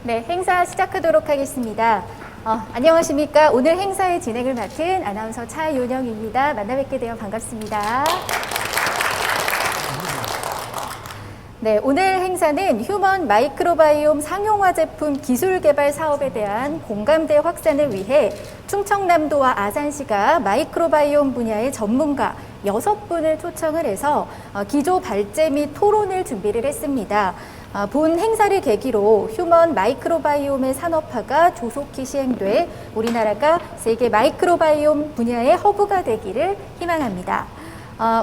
네, 행사 시작하도록 하겠습니다. 안녕하십니까. 오늘 행사의 진행을 맡은 아나운서 차윤영입니다. 만나 뵙게 되어 반갑습니다. 네, 오늘 행사는 휴먼 마이크로바이옴 상용화 제품 기술 개발 사업에 대한 공감대 확산을 위해 충청남도와 아산시가 마이크로바이옴 분야의 전문가 6분을 초청을 해서 기조 발제 및 토론을 준비를 했습니다. 본 행사를 계기로 휴먼 마이크로바이옴의 산업화가 조속히 시행돼 우리나라가 세계 마이크로바이옴 분야의 허브가 되기를 희망합니다.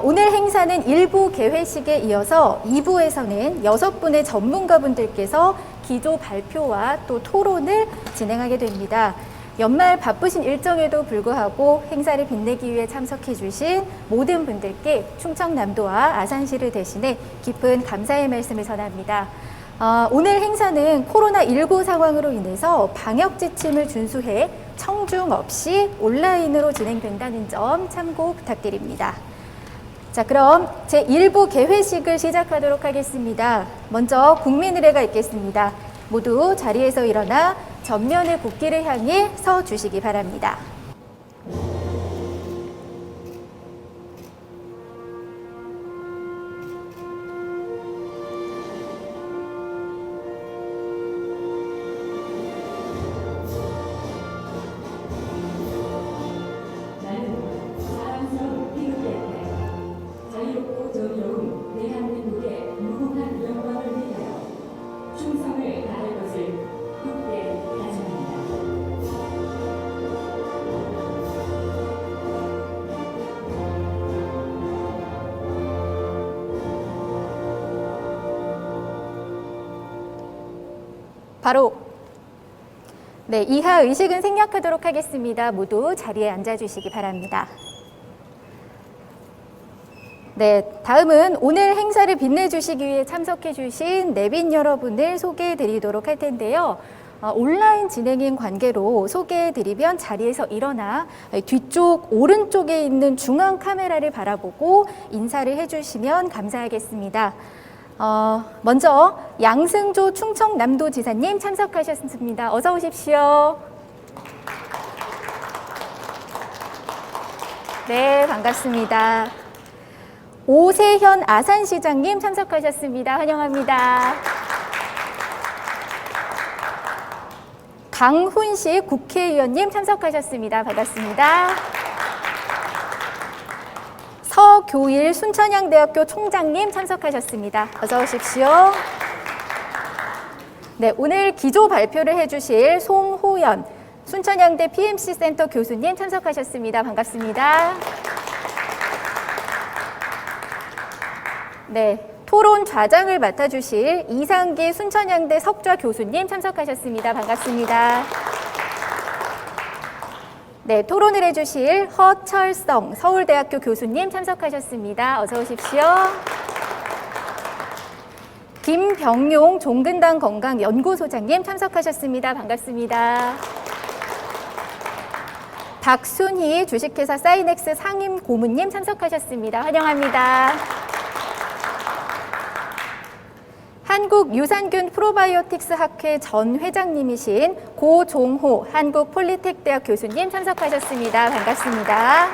오늘 행사는 1부 개회식에 이어서 2부에서는 6분의 전문가분들께서 기조 발표와 또 토론을 진행하게 됩니다. 연말 바쁘신 일정에도 불구하고 행사를 빛내기 위해 참석해 주신 모든 분들께 충청남도와 아산시를 대신해 깊은 감사의 말씀을 전합니다. 오늘 행사는 코로나19 상황으로 인해서 방역 지침을 준수해 청중 없이 온라인으로 진행된다는 점 참고 부탁드립니다. 자, 그럼 제1부 개회식을 시작하도록 하겠습니다. 먼저 국민의례가 있겠습니다. 모두 자리에서 일어나 전면의 국기를 향해 서 주시기 바랍니다. 바로 이하 의식은 생략하도록 하겠습니다. 모두 자리에 앉아주시기 바랍니다. 네, 다음은 오늘 행사를 빛내주시기 위해 참석해주신 내빈 여러분을 소개해드리도록 할 텐데요. 온라인 진행인 관계로 소개해드리면 자리에서 일어나 뒤쪽 오른쪽에 있는 중앙 카메라를 바라보고 인사를 해주시면 감사하겠습니다. 먼저 양승조 충청남도지사님 참석하셨습니다. 어서 오십시오. 네, 반갑습니다. 오세현 아산시장님 참석하셨습니다. 환영합니다. 강훈식 국회의원님 참석하셨습니다. 반갑습니다. 서교일 순천향대학교 총장님 참석하셨습니다. 어서 오십시오. 네, 오늘 기조 발표를 해주실 송호연 순천향대 PMC센터 교수님 참석하셨습니다. 반갑습니다. 네, 토론 좌장을 맡아주실 이상기 순천향대 석좌 교수님 참석하셨습니다. 반갑습니다. 네, 토론을 해주실 허철성 서울대학교 교수님 참석하셨습니다. 어서 오십시오. 김병용 종근당 건강연구소장님 참석하셨습니다. 반갑습니다. 박순희 주식회사 사이넥스 상임 고문님 참석하셨습니다. 환영합니다. 한국유산균 프로바이오틱스 학회 전 회장님이신 고종호 한국폴리텍대학 교수님 참석하셨습니다. 반갑습니다.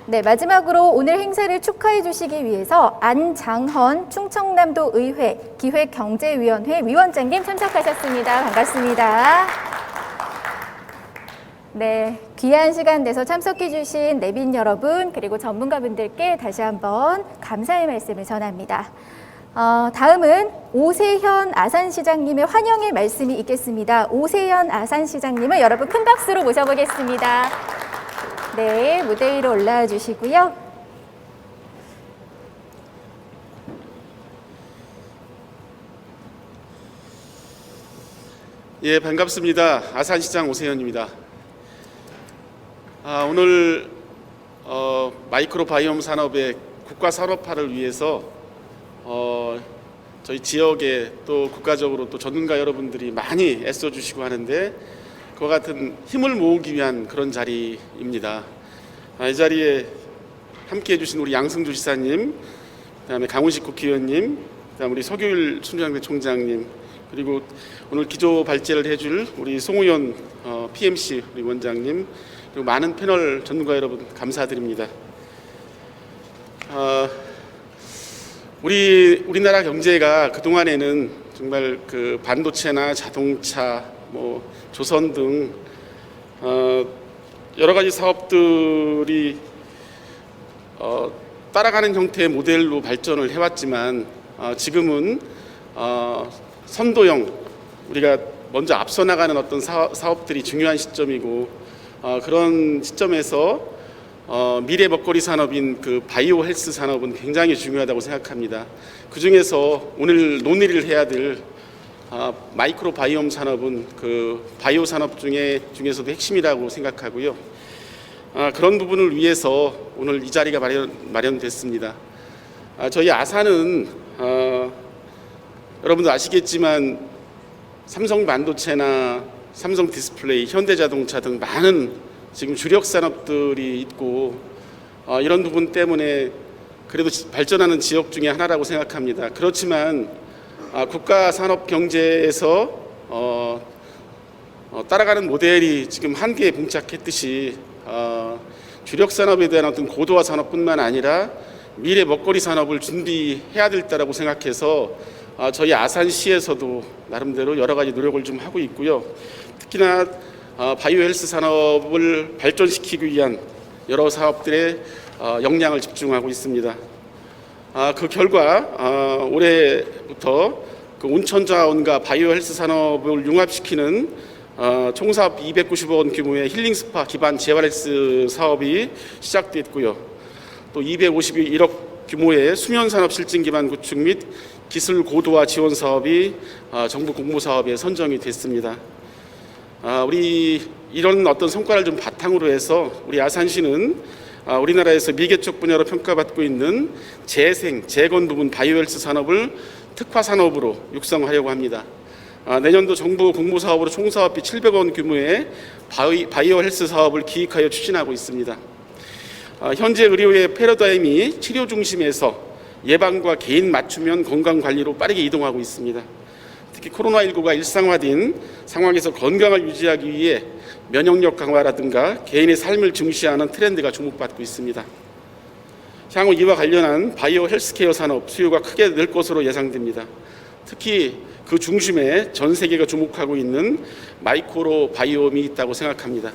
네, 마지막으로 오늘 행사를 축하해 주시기 위해서 안장헌 충청남도 의회 기획경제위원회 위원장님 참석하셨습니다. 반갑습니다. 네, 귀한 시간 내서 참석해 주신 내빈 여러분 그리고 전문가분들께 다시 한번 감사의 말씀을 전합니다. 다음은 오세현 아산시장님의 환영의 말씀이 있겠습니다. 오세현 아산시장님을 여러분 큰 박수로 모셔보겠습니다. 네, 무대 위로 올라와 주시고요. 예, 반갑습니다. 아산시장 오세현입니다. 오늘 마이크로바이옴 산업의 국가 산업화를 위해서 저희 지역에 또 국가적으로 또 전문가 여러분들이 많이 애써주시고 하는데 그와 같은 힘을 모으기 위한 그런 자리입니다. 이 자리에 함께해 주신 우리 양승조 지사님, 그다음에 강훈식 국회의원님, 그다음 우리 서교일 순천향대 총장님, 그리고 오늘 기조 발제를 해줄 우리 송우현 PMC 우리 원장님, 그리고 많은 패널 전문가 여러분 감사드립니다. 우리나라 경제가 그 동안에는 정말 그 반도체나 자동차, 뭐 조선 등 여러 가지 사업들이 따라가는 형태의 모델로 발전을 해왔지만 지금은 선도형, 우리가 먼저 앞서 나가는 어떤 사업들이 중요한 시점이고, 그런 시점에서 미래 먹거리 산업인 그 바이오 헬스 산업은 굉장히 중요하다고 생각합니다. 그 중에서 오늘 논의를 해야 될 마이크로 바이옴 산업은 그 바이오 산업 중에서도 핵심이라고 생각하고요. 그런 부분을 위해서 오늘 이 자리가 마련됐습니다. 저희 아산은 여러분도 아시겠지만 삼성 반도체나 삼성 디스플레이, 현대자동차 등 많은 지금 주력 산업들이 있고, 이런 부분 때문에 그래도 발전하는 지역 중에 하나라고 생각합니다. 그렇지만 국가 산업 경제에서 따라가는 모델이 지금 한계에 봉착했듯이 주력 산업에 대한 어떤 고도화 산업뿐만 아니라 미래 먹거리 산업을 준비해야 될 때라고 생각해서 저희 아산시에서도 나름대로 여러 가지 노력을 좀 하고 있고요. 특히나 바이오 헬스 산업을 발전시키기 위한 여러 사업들의 역량을 집중하고 있습니다. 그 결과 올해부터 그 온천자원과 바이오 헬스 산업을 융합시키는 총사업 290억 원 규모의 힐링 스파 기반 재활 헬스 사업이 시작됐고요. 또 251억 규모의 수면 산업 실증 기반 구축 및 기술 고도화 지원 사업이 정부 공모 사업에 선정이 됐습니다. 우리 이런 어떤 성과를 좀 바탕으로 해서 우리 아산시는 우리나라에서 미개척 분야로 평가받고 있는 재건 부분 바이오 헬스 산업을 특화 산업으로 육성하려고 합니다. 내년도 정부 공모 사업으로 총 사업비 700억 원 규모의 바이오 헬스 사업을 기획하여 추진하고 있습니다. 현재 의료의 패러다임이 치료 중심에서 예방과 개인 맞춤형 건강 관리로 빠르게 이동하고 있습니다. 특히 코로나19가 일상화된 상황에서 건강을 유지하기 위해 면역력 강화라든가 개인의 삶을 중시하는 트렌드가 주목받고 있습니다. 향후 이와 관련한 바이오 헬스케어 산업 수요가 크게 늘 것으로 예상됩니다. 특히 그 중심에 전 세계가 주목하고 있는 마이크로 바이옴이 있다고 생각합니다.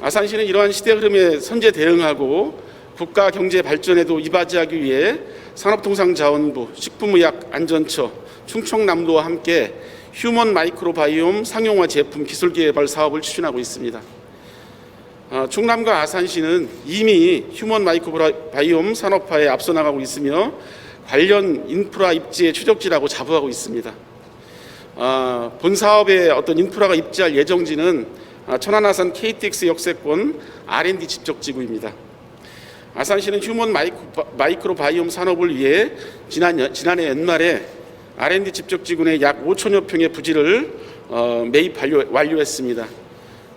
아산시는 이러한 시대 흐름에 선제 대응하고 국가 경제 발전에도 이바지하기 위해 산업통상자원부, 식품의약안전처, 충청남도와 함께 휴먼 마이크로바이옴 상용화 제품 기술 개발 사업을 추진하고 있습니다. 충남과 아산시는 이미 휴먼 마이크로바이옴 산업화에 앞서 나가고 있으며 관련 인프라 입지의 추적지라고 자부하고 있습니다. 본 사업의 어떤 인프라가 입지할 예정지는 천안아산 KTX 역세권 R&D 집적지구입니다. 아산시는 휴먼 마이크로바이옴 산업을 위해 지난해 연말에 R&D 집적지구 내 약 5천여 평의 부지를 매입 완료했습니다.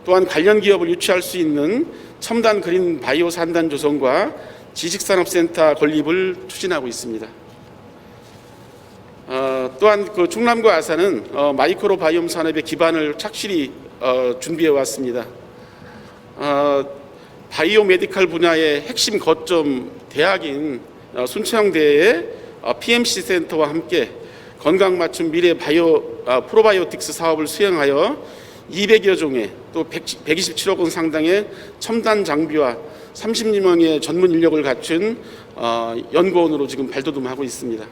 또한 관련 기업을 유치할 수 있는 첨단 그린 바이오 산단 조성과 지식산업센터 건립을 추진하고 있습니다. 또한 그 충남과 아산은 마이크로바이옴 산업의 기반을 착실히 준비해 왔습니다. 바이오 메디칼 분야의 핵심 거점 대학인 순천향대의 PMC 센터와 함께 건강 맞춤 미래 프로바이오틱스 사업을 수행하여 200여 종의 또 127억 원 상당의 첨단 장비와 30여 명의 전문 인력을 갖춘 연구원으로 지금 발돋움하고 있습니다.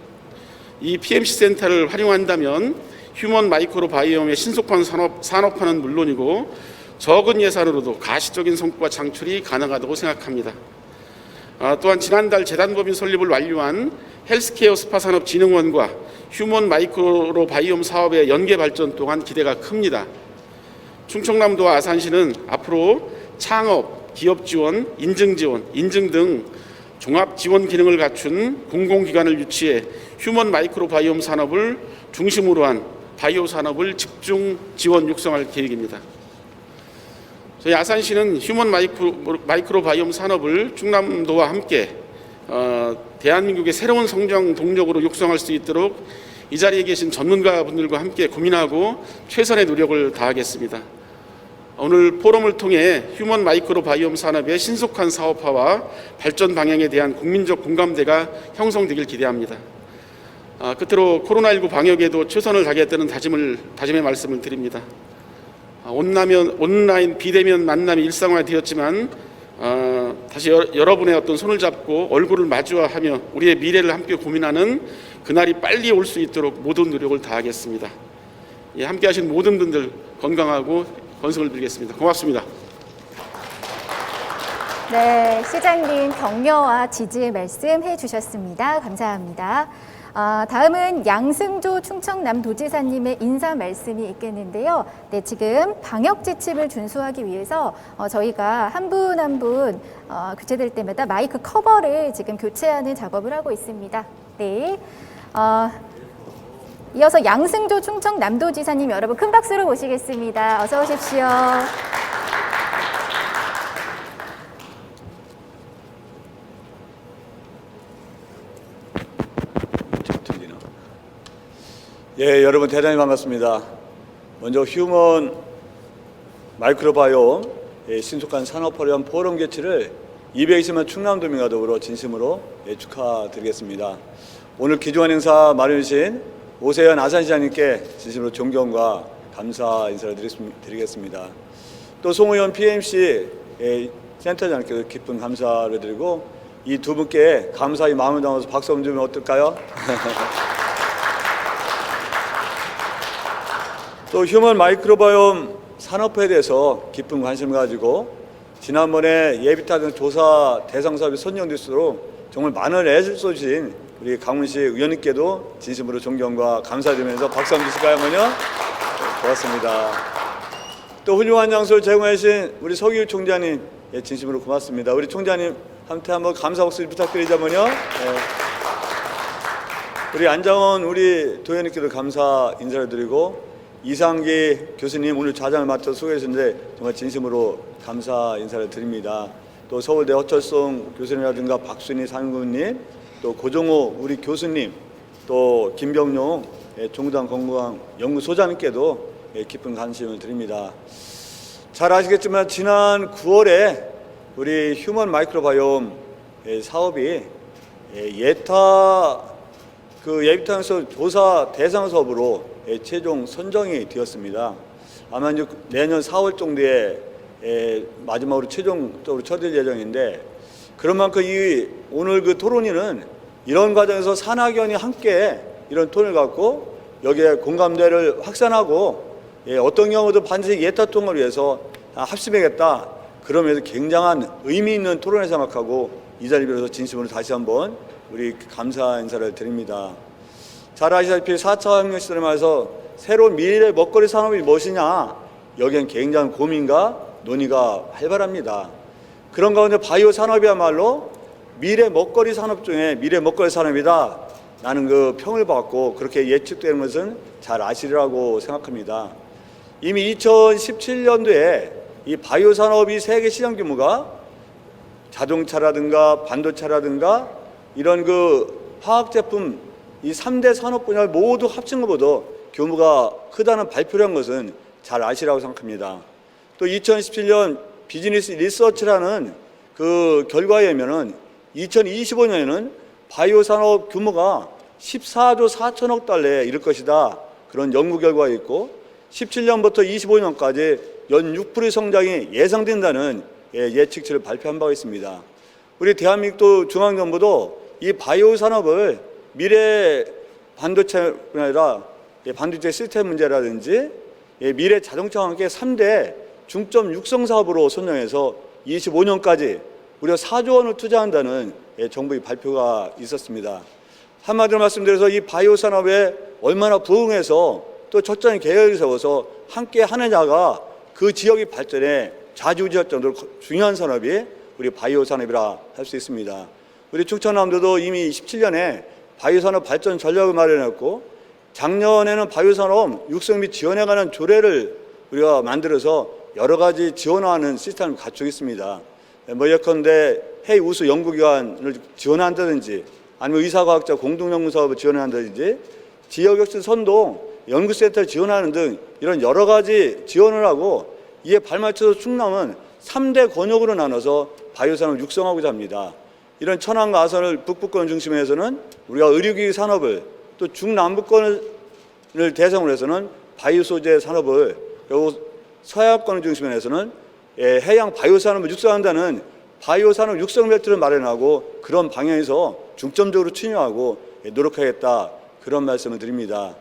이 PMC 센터를 활용한다면 휴먼 마이크로바이옴의 신속한 산업화는 물론이고 적은 예산으로도 가시적인 성과 창출이 가능하다고 생각합니다. 또한 지난달 재단법인 설립을 완료한 헬스케어 스파산업진흥원과 휴먼 마이크로바이옴 사업의 연계 발전 또한 기대가 큽니다. 충청남도와 아산시는 앞으로 창업, 기업 지원, 인증 지원, 인증 등 종합 지원 기능을 갖춘 공공기관을 유치해 휴먼 마이크로바이옴 산업을 중심으로 한 바이오 산업을 집중 지원 육성할 계획입니다. 저희 아산시는 휴먼 마이크로바이옴 산업을 충남도와 함께 대한민국의 새로운 성장 동력으로 육성할 수 있도록 이 자리에 계신 전문가분들과 함께 고민하고 최선의 노력을 다하겠습니다. 오늘 포럼을 통해 휴먼 마이크로바이옴 산업의 신속한 사업화와 발전 방향에 대한 국민적 공감대가 형성되길 기대합니다. 끝으로 코로나19 방역에도 최선을 다하겠다는 다짐의 말씀을 드립니다. 온라인 비대면 만남이 일상화되었지만 다시 여러분의 어떤 손을 잡고 얼굴을 마주하며 우리의 미래를 함께 고민하는 그날이 빨리 올 수 있도록 모든 노력을 다하겠습니다. 함께하신 모든 분들 건강하고 건승을 빌겠습니다. 고맙습니다. 네, 시장님 격려와 지지의 말씀 해주셨습니다. 감사합니다. 다음은 양승조 충청남도지사님의 인사 말씀이 있겠는데요. 네, 지금 방역 지침을 준수하기 위해서 저희가 한 분 한 분 교체될 때마다 마이크 커버를 지금 교체하는 작업을 하고 있습니다. 네. 이어서 양승조 충청남도지사님 여러분 큰 박수로 모시겠습니다. 어서 오십시오. 예, 여러분 대단히 반갑습니다. 먼저 휴먼 마이크로바이옴 신속한 산업화를 위한 포럼 개최를 220만 충남도민과 더불어 진심으로 축하드리겠습니다. 오늘 귀중한 행사 마련해 주신 오세현 아산시장님께 진심으로 존경과 감사 인사를 드리겠습니다. 또 송의원 PMC 센터장님께도 깊은 감사를 드리고 이 두 분께 감사의 마음을 담아서 박수 한번 주면 어떨까요? 또 휴먼 마이크로바이옴 산업화에 대해서 깊은 관심을 가지고 지난번에 예비타 등 조사 대상 사업이 선정될수록 정말 많은 애를 쏟으신 우리 강훈식 의원님께도 진심으로 존경과 감사드리면서 박수 한번 주실까요, 어머니요? 고맙습니다. 또 훌륭한 장소를 제공해 주신 우리 서기우 총장님 진심으로 고맙습니다. 우리 총장님한테 한번 감사 목소리 부탁드리자면요. 우리 안장원 우리 도현님께도 감사 인사를 드리고 이상기 교수님 오늘 좌장을 맡아 소개해 주셨는데 정말 진심으로 감사 인사를 드립니다. 또 서울대 허철송 교수님이라든가 박순희 상임고문님, 또 고종호 우리 교수님, 또 김병용 종단 건강 연구소장님께도 깊은 관심을 드립니다. 잘 아시겠지만 지난 9월에 우리 휴먼 마이크로바이옴 사업이 예비타에서 조사 대상 사업으로 최종 선정이 되었습니다. 아마 이제 내년 4월 정도에 마지막으로 최종적으로 처리될 예정인데 그런 만큼 오늘 그 토론회는 이런 과정에서 산학위원이 함께 이런 톤을 갖고 여기에 공감대를 확산하고 어떤 경우도 반드시 예타 통을 위해서 합심하겠다. 그러면서 굉장한 의미 있는 토론을 생각하고 이 자리를 빌어서 진심으로 다시 한번 우리 감사 인사를 드립니다. 잘 아시다시피 4차 혁명 시대를 말해서 새로운 미래 먹거리 산업이 무엇이냐 여기엔 굉장한 고민과 논의가 활발합니다. 그런 가운데 바이오 산업이야말로 미래 먹거리 산업 중에 미래 먹거리 산업이다 라는 그 평을 받고 그렇게 예측되는 것은 잘 아시리라고 생각합니다. 이미 2017년도에 이 바이오 산업이 세계 시장 규모가 자동차라든가 반도체라든가 이런 그 화학 제품 이 3대 산업 분야를 모두 합친 것보다 규모가 크다는 발표를 한 것은 잘 아시라고 생각합니다. 또 2017년 비즈니스 리서치라는 그 결과에 의하면은 2025년에는 바이오 산업 규모가 14조 4천억 달러에 이를 것이다. 그런 연구 결과가 있고 17년부터 25년까지 연 6%의 성장이 예상된다는 예측치를 발표한 바가 있습니다. 우리 대한민국도 중앙정부도 이 바이오 산업을 미래 반도체뿐 아니라 반도체 시스템 문제라든지 미래 자동차와 함께 3대 중점 육성 사업으로 선정해서 25년까지 무려 4조 원을 투자한다는 정부의 발표가 있었습니다. 한마디로 말씀드려서 이 바이오 산업에 얼마나 부응해서 또 철저한 계획을 세워서 함께 하느냐가 그 지역의 발전에 좌지우지할 정도로 중요한 산업이 우리 바이오 산업이라 할 수 있습니다. 우리 충청남도도 이미 17년에 바이오 산업 발전 전략을 마련했고 작년에는 바이오 산업 육성 및 지원에 관한 조례를 우리가 만들어서 여러 가지 지원하는 시스템을 갖추고 있습니다. 뭐 예컨대 해외 우수 연구기관을 지원한다든지 아니면 의사과학자 공동연구 사업을 지원한다든지 지역역시 선도 연구센터를 지원하는 등 이런 여러 가지 지원을 하고 이에 발맞춰서 충남은 3대 권역으로 나눠서 바이오산업을 육성하고자 합니다. 이런 천안과 아산을 북부권 중심에서는 우리가 의료기기 산업을, 또 중남부권을 대상으로 해서는 바이오 소재 산업을, 그리고 서해안권을 중심으로 해서는 해양 바이오 산업을 육성한다는 바이오 산업 육성 벨트를 마련하고 그런 방향에서 중점적으로 추진하고 노력하겠다, 그런 말씀을 드립니다.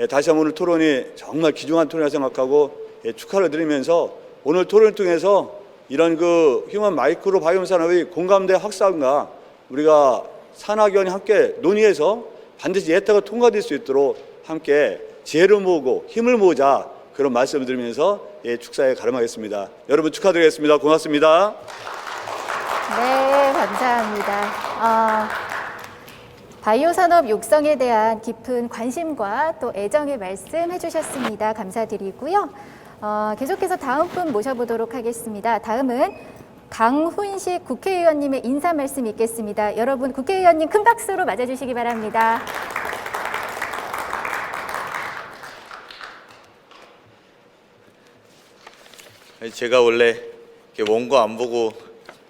다시 한번 오늘 토론이 정말 귀중한 토론이라 생각하고 축하를 드리면서 오늘 토론을 통해서 이런 휴먼 마이크로 바이옴 산업의 공감대 확산과 우리가 산학위원이 함께 논의해서 반드시 예타가 통과될 수 있도록 함께 지혜를 모으고 힘을 모으자, 그런 말씀을 드리면서 축사에 가름하겠습니다. 여러분 축하드리겠습니다. 고맙습니다. 네, 감사합니다. 바이오 산업 육성에 대한 깊은 관심과 또 애정의 말씀 해주셨습니다. 감사드리고요. 계속해서 다음 분 모셔보도록 하겠습니다. 다음은 강훈식 국회의원님의 인사 말씀 있겠습니다. 여러분 국회의원님 큰 박수로 맞아주시기 바랍니다. 제가 원래 원고 안 보고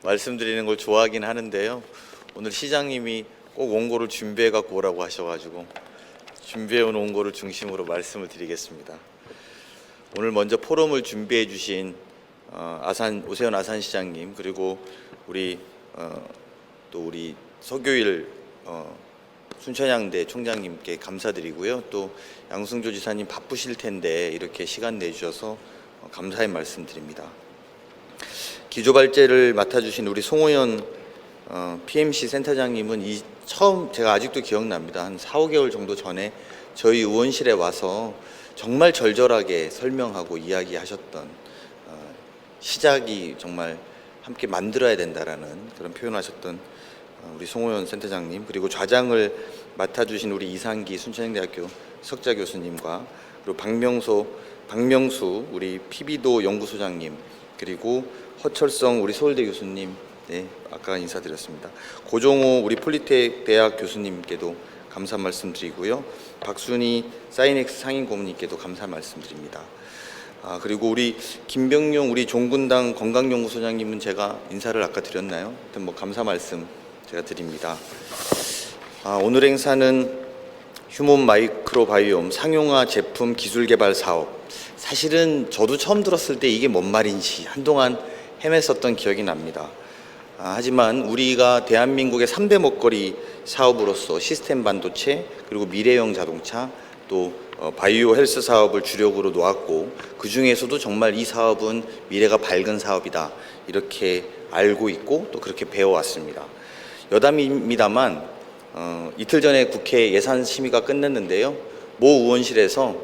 말씀드리는 걸 좋아하긴 하는데요. 오늘 시장님이 꼭 원고를 준비해 갖고 오라고 하셔가지고 준비해 온 원고를 중심으로 말씀을 드리겠습니다. 오늘 먼저 포럼을 준비해 주신 오세훈 아산시장님, 그리고 또 우리 서교일 순천향대 총장님께 감사드리고요. 또 양승조 지사님 바쁘실 텐데 이렇게 시간 내주셔서 감사의 말씀드립니다. 기조발제를 맡아주신 우리 송호연 PMC 센터장님은 처음 제가 아직도 기억납니다. 한 4, 5개월 정도 전에 저희 의원실에 와서 정말 절절하게 설명하고 이야기하셨던 시작이 정말 함께 만들어야 된다라는 그런 표현하셨던 우리 송호연 센터장님, 그리고 좌장을 맡아주신 우리 이상기 순천향대학교 석자 교수님과 그리고 박명수 우리 피비도 연구소장님, 그리고 허철성 우리 서울대 교수님, 네, 아까 인사드렸습니다. 고종호 우리 폴리텍 대학 교수님께도 감사 말씀드리고요. 박순희 사이넥스 상임 고문님께도 감사 말씀드립니다. 그리고 우리 김병용 우리 종군당 건강연구소장님은 제가 인사를 아까 드렸나요? 하여튼 감사 말씀 제가 드립니다. 오늘 행사는 휴먼 마이크로바이옴 상용화 제품 기술 개발 사업. 사실은 저도 처음 들었을 때 이게 뭔 말인지 한동안 헤맸었던 기억이 납니다. 하지만 우리가 대한민국의 3대 먹거리 사업으로서 시스템 반도체, 그리고 미래형 자동차, 또 바이오 헬스 사업을 주력으로 놓았고, 그 중에서도 정말 이 사업은 미래가 밝은 사업이다 이렇게 알고 있고 또 그렇게 배워왔습니다. 여담입니다만 이틀 전에 국회 예산 심의가 끝났는데요. 모 의원실에서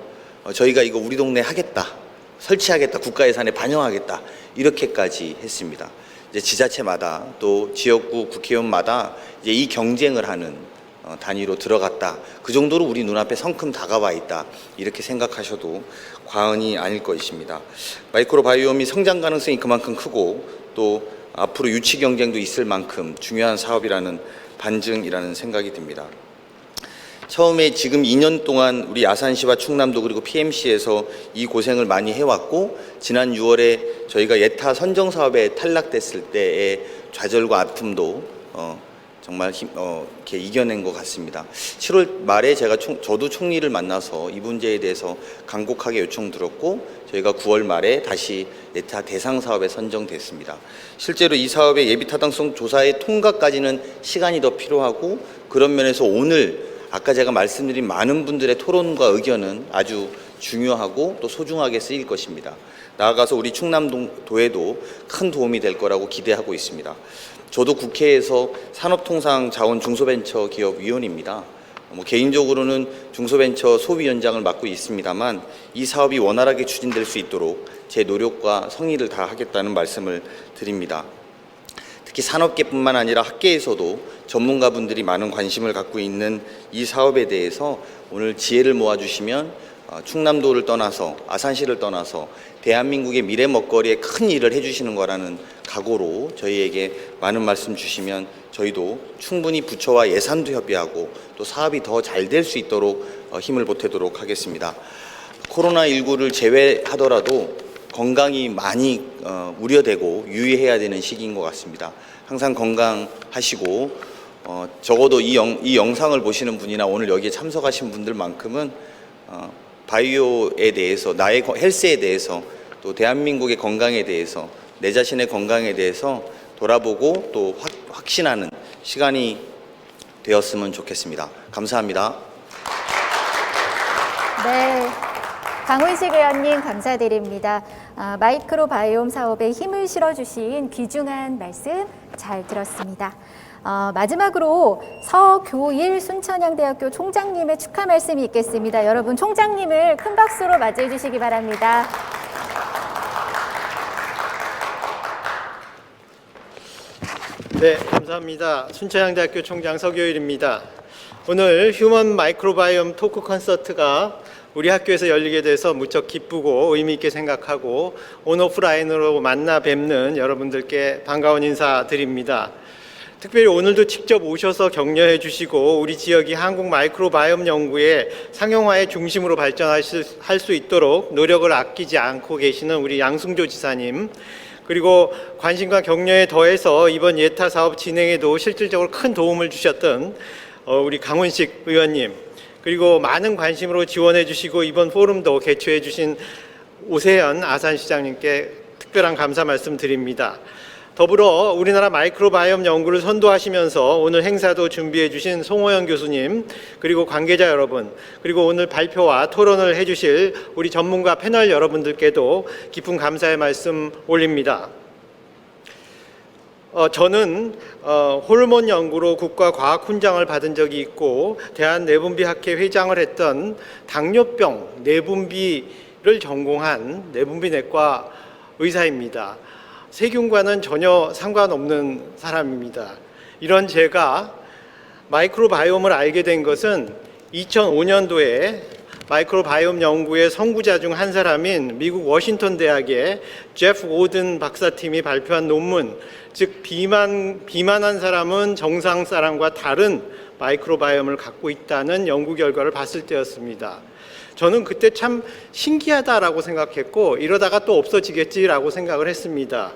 저희가 이거 우리 동네 하겠다, 설치하겠다, 국가 예산에 반영하겠다 이렇게까지 했습니다. 이제 지자체마다 또 지역구 국회의원마다 이제 이 경쟁을 하는 단위로 들어갔다. 그 정도로 우리 눈앞에 성큼 다가와 있다. 이렇게 생각하셔도 과언이 아닐 것입니다. 마이크로바이옴이 성장 가능성이 그만큼 크고 또 앞으로 유치 경쟁도 있을 만큼 중요한 사업이라는 반증이라는 생각이 듭니다. 처음에 지금 2년 동안 우리 아산시와 충남도 그리고 PMC에서 이 고생을 많이 해왔고, 지난 6월에 저희가 예타 선정 사업에 탈락됐을 때의 좌절과 아픔도 정말 이렇게 이겨낸 것 같습니다. 7월 말에 저도 총리를 만나서 이 문제에 대해서 간곡하게 요청드렸고, 저희가 9월 말에 다시 예타 대상 사업에 선정됐습니다. 실제로 이 사업의 예비 타당성 조사의 통과까지는 시간이 더 필요하고, 그런 면에서 오늘 아까 제가 말씀드린 많은 분들의 토론과 의견은 아주 중요하고 또 소중하게 쓰일 것입니다. 나아가서 우리 충남도에도 큰 도움이 될 거라고 기대하고 있습니다. 저도 국회에서 산업통상자원 중소벤처기업위원입니다. 개인적으로는 중소벤처 소위원장을 맡고 있습니다만 이 사업이 원활하게 추진될 수 있도록 제 노력과 성의를 다하겠다는 말씀을 드립니다. 특히 산업계뿐만 아니라 학계에서도 전문가분들이 많은 관심을 갖고 있는 이 사업에 대해서 오늘 지혜를 모아주시면 충남도를 떠나서 아산시를 떠나서 대한민국의 미래 먹거리에 큰 일을 해주시는 거라는 각오로 저희에게 많은 말씀 주시면 저희도 충분히 부처와 예산도 협의하고 또 사업이 더 잘 될 수 있도록 힘을 보태도록 하겠습니다. 코로나19를 제외하더라도 건강이 많이 우려되고 유의해야 되는 시기인 것 같습니다. 항상 건강하시고 적어도 이 영상을 보시는 분이나 오늘 여기에 참석하신 분들만큼은 바이오에 대해서, 나의 헬스에 대해서, 또 대한민국의 건강에 대해서, 내 자신의 건강에 대해서 돌아보고 또 확신하는 시간이 되었으면 좋겠습니다. 감사합니다. 네, 강훈식 의원님 감사드립니다. 마이크로바이옴 사업에 힘을 실어주신 귀중한 말씀 잘 들었습니다. 마지막으로 서교일 순천향대학교 총장님의 축하 말씀이 있겠습니다. 여러분 총장님을 큰 박수로 맞이해 주시기 바랍니다. 네, 감사합니다. 순천향대학교 총장 서교일입니다. 오늘 휴먼 마이크로바이옴 토크 콘서트가 우리 학교에서 열리게 돼서 무척 기쁘고 의미 있게 생각하고 온오프라인으로 만나 뵙는 여러분들께 반가운 인사 드립니다. 특별히 오늘도 직접 오셔서 격려해 주시고 우리 지역이 한국 마이크로바이옴 연구의 상용화의 중심으로 발전할 수 있도록 노력을 아끼지 않고 계시는 우리 양승조 지사님, 그리고 관심과 격려에 더해서 이번 예타 사업 진행에도 실질적으로 큰 도움을 주셨던 우리 강훈식 의원님, 그리고 많은 관심으로 지원해 주시고 이번 포럼도 개최해 주신 오세현 아산시장님께 특별한 감사 말씀드립니다. 더불어 우리나라 마이크로바이옴 연구를 선도하시면서 오늘 행사도 준비해 주신 송호연 교수님, 그리고 관계자 여러분, 그리고 오늘 발표와 토론을 해 주실 우리 전문가 패널 여러분들께도 깊은 감사의 말씀 올립니다. 저는 호르몬 연구로 국가과학훈장을 받은 적이 있고 대한내분비학회 회장을 했던 당뇨병 내분비를 전공한 내분비내과 의사입니다. 세균과는 전혀 상관없는 사람입니다. 이런 제가 마이크로바이옴을 알게 된 것은 2005년도에 마이크로바이옴 연구의 선구자 중 한 사람인 미국 워싱턴 대학의 제프 오든 박사팀이 발표한 논문, 즉 비만한 사람은 정상 사람과 다른 마이크로바이옴을 갖고 있다는 연구 결과를 봤을 때였습니다. 저는 그때 참 신기하다라고 생각했고 이러다가 또 없어지겠지라고 생각을 했습니다.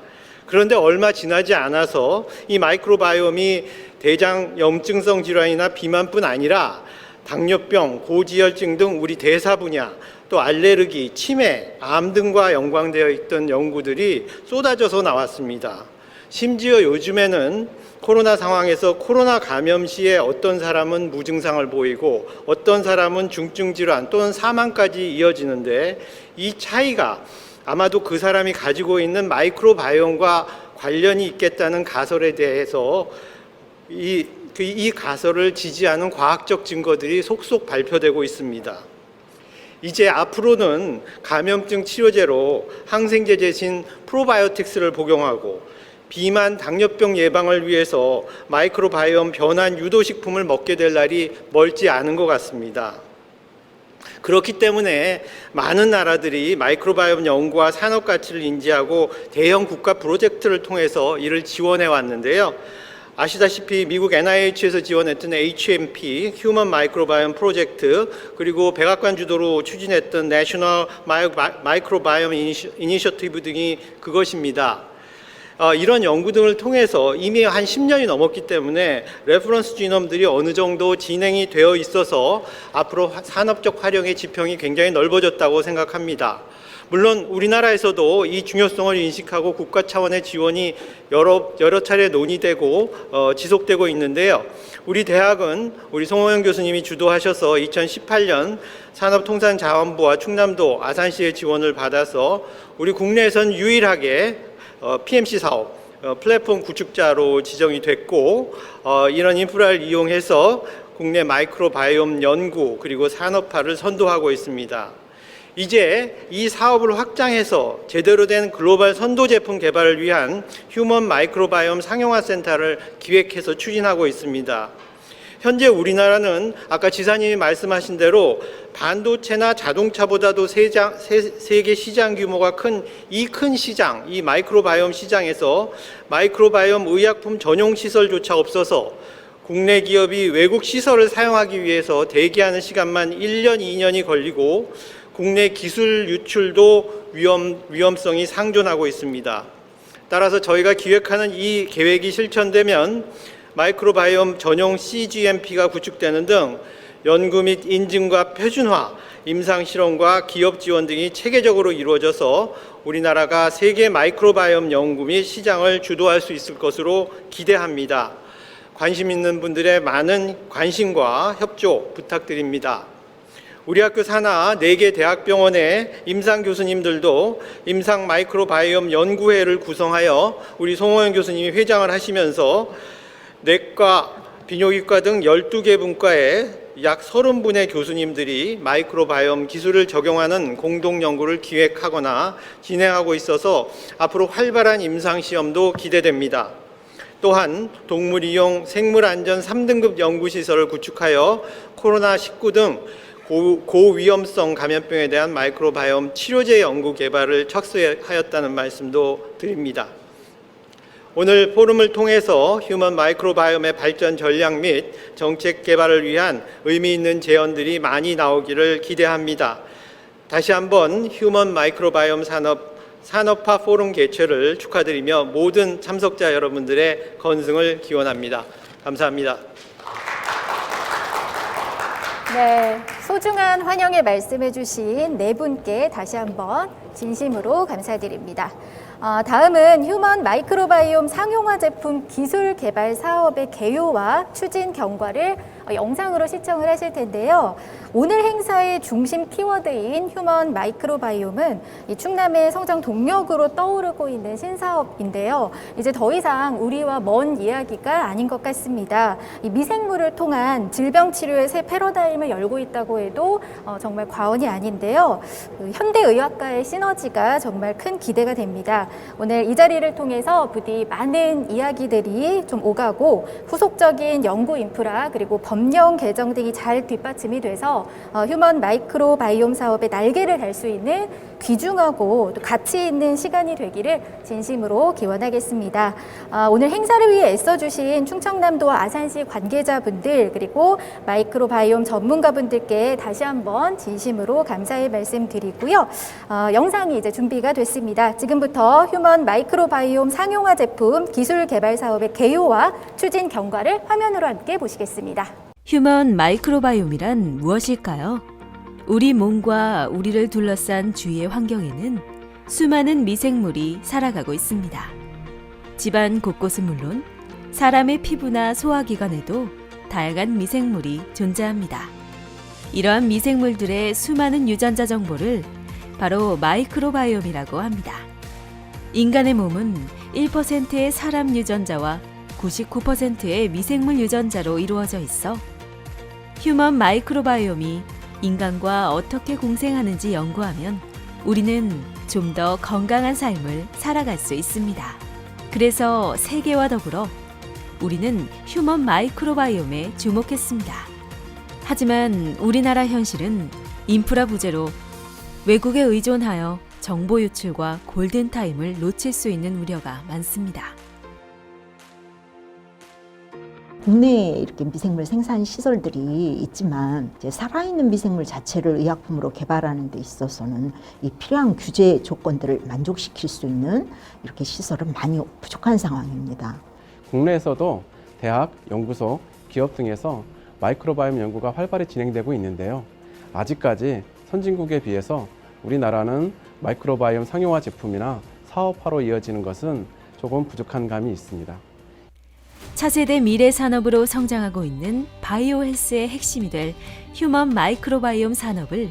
그런데 얼마 지나지 않아서 이 마이크로바이옴이 대장 염증성 질환이나 비만뿐 아니라 당뇨병, 고지혈증 등 우리 대사 분야, 또 알레르기, 치매, 암 등과 연관되어 있던 연구들이 쏟아져서 나왔습니다. 심지어 요즘에는 코로나 상황에서 코로나 감염 시에 어떤 사람은 무증상을 보이고 어떤 사람은 중증 질환 또는 사망까지 이어지는데 이 차이가 아마도 그 사람이 가지고 있는 마이크로바이옴과 관련이 있겠다는 가설에 대해서 이 가설을 지지하는 과학적 증거들이 속속 발표되고 있습니다. 이제 앞으로는 감염증 치료제로 항생제 대신 프로바이오틱스를 복용하고 비만, 당뇨병 예방을 위해서 마이크로바이옴 변환 유도식품을 먹게 될 날이 멀지 않은 것 같습니다. 그렇기 때문에 많은 나라들이 마이크로바이옴 연구와 산업 가치를 인지하고 대형 국가 프로젝트를 통해서 이를 지원해 왔는데요. 아시다시피 미국 NIH에서 지원했던 HMP, 휴먼 마이크로바이옴 프로젝트, 그리고 백악관 주도로 추진했던 내셔널 마이크로바이옴 이니셔티브 등이 그것입니다. 이런 연구 등을 통해서 이미 한 10년이 넘었기 때문에 레퍼런스 지놈들이 어느 정도 진행이 되어 있어서 앞으로 산업적 활용의 지평이 굉장히 넓어졌다고 생각합니다. 물론 우리나라에서도 이 중요성을 인식하고 국가 차원의 지원이 여러 차례 논의되고 지속되고 있는데요. 우리 대학은 우리 송호연 교수님이 주도하셔서 2018년 산업통상자원부와 충남도 아산시의 지원을 받아서 우리 국내에선 유일하게 PMC 사업, 플랫폼 구축자로 지정이 됐고 이런 인프라를 이용해서 국내 마이크로바이옴 연구 그리고 산업화를 선도하고 있습니다. 이제 이 사업을 확장해서 제대로 된 글로벌 선도 제품 개발을 위한 휴먼 마이크로바이옴 상용화 센터를 기획해서 추진하고 있습니다. 현재 우리나라는 아까 지사님이 말씀하신 대로 반도체나 자동차보다도 세계 시장 규모가 큰 시장, 이 마이크로바이옴 시장에서 마이크로바이옴 의약품 전용 시설조차 없어서 국내 기업이 외국 시설을 사용하기 위해서 대기하는 시간만 1년, 2년이 걸리고 국내 기술 유출도 위험성이 상존하고 있습니다. 따라서 저희가 기획하는 이 계획이 실천되면 마이크로바이옴 전용 CGMP가 구축되는 등 연구 및 인증과 표준화, 임상실험과 기업 지원 등이 체계적으로 이루어져서 우리나라가 세계 마이크로바이옴 연구 및 시장을 주도할 수 있을 것으로 기대합니다. 관심 있는 분들의 많은 관심과 협조 부탁드립니다. 우리 학교 산하 4개 대학병원의 임상 교수님들도 임상 마이크로바이옴 연구회를 구성하여 우리 송호연 교수님이 회장을 하시면서 내과, 비뇨기과 등 12개 분과에 약 30분의 교수님들이 마이크로바이옴 기술을 적용하는 공동 연구를 기획하거나 진행하고 있어서 앞으로 활발한 임상시험도 기대됩니다. 또한 동물 이용 생물 안전 3등급 연구시설을 구축하여 코로나19 등 고위험성 감염병에 대한 마이크로바이옴 치료제 연구 개발을 척수하였다는 말씀도 드립니다. 오늘 포럼을 통해서 휴먼 마이크로바이옴의 발전 전략 및 정책 개발을 위한 의미 있는 제언들이 많이 나오기를 기대합니다. 다시 한번 휴먼 마이크로바이옴 산업화 포럼 개최를 축하드리며 모든 참석자 여러분들의 건승을 기원합니다. 감사합니다. 네, 소중한 환영의 말씀해 주신 네 분께 다시 한번 진심으로 감사드립니다. 다음은 휴먼 마이크로바이옴 상용화 제품 기술 개발 사업의 개요와 추진 경과를 영상으로 시청을 하실 텐데요. 오늘 행사의 중심 키워드인 휴먼 마이크로바이옴은 이 충남의 성장 동력으로 떠오르고 있는 신사업인데요. 이제 더 이상 우리와 먼 이야기가 아닌 것 같습니다. 이 미생물을 통한 질병 치료의 새 패러다임을 열고 있다고 해도 정말 과언이 아닌데요. 현대의학과의 시너지가 정말 큰 기대가 됩니다. 오늘 이 자리를 통해서 부디 많은 이야기들이 좀 오가고 후속적인 연구 인프라 그리고 법령 개정 등이 잘 뒷받침이 돼서 휴먼 마이크로바이옴 사업의 날개를 달 수 있는 귀중하고 또 가치 있는 시간이 되기를 진심으로 기원하겠습니다. 오늘 행사를 위해 애써주신 충청남도와 아산시 관계자분들 그리고 마이크로바이옴 전문가분들께 다시 한번 진심으로 감사의 말씀드리고요. 영상이 이제 준비가 됐습니다. 지금부터 휴먼 마이크로바이옴 상용화 제품 기술 개발 사업의 개요와 추진 경과를 화면으로 함께 보시겠습니다. 휴먼 마이크로바이옴이란 무엇일까요? 우리 몸과 우리를 둘러싼 주위의 환경에는 수많은 미생물이 살아가고 있습니다. 집안 곳곳은 물론 사람의 피부나 소화기관에도 다양한 미생물이 존재합니다. 이러한 미생물들의 수많은 유전자 정보를 바로 마이크로바이옴이라고 합니다. 인간의 몸은 1%의 사람 유전자와 99%의 미생물 유전자로 이루어져 있어 휴먼 마이크로바이옴이 인간과 어떻게 공생하는지 연구하면 우리는 좀 더 건강한 삶을 살아갈 수 있습니다. 그래서 세계와 더불어 우리는 휴먼 마이크로바이옴에 주목했습니다. 하지만 우리나라 현실은 인프라 부재로 외국에 의존하여 정보 유출과 골든타임을 놓칠 수 있는 우려가 많습니다. 국내에 이렇게 미생물 생산 시설들이 있지만 이제 살아있는 미생물 자체를 의약품으로 개발하는 데 있어서는 이 필요한 규제 조건들을 만족시킬 수 있는 이렇게 시설은 많이 부족한 상황입니다. 국내에서도 대학, 연구소, 기업 등에서 마이크로바이옴 연구가 활발히 진행되고 있는데요. 아직까지 선진국에 비해서 우리나라는 마이크로바이옴 상용화 제품이나 사업화로 이어지는 것은 조금 부족한 감이 있습니다. 차세대 미래 산업으로 성장하고 있는 바이오 헬스의 핵심이 될 휴먼 마이크로바이옴 산업을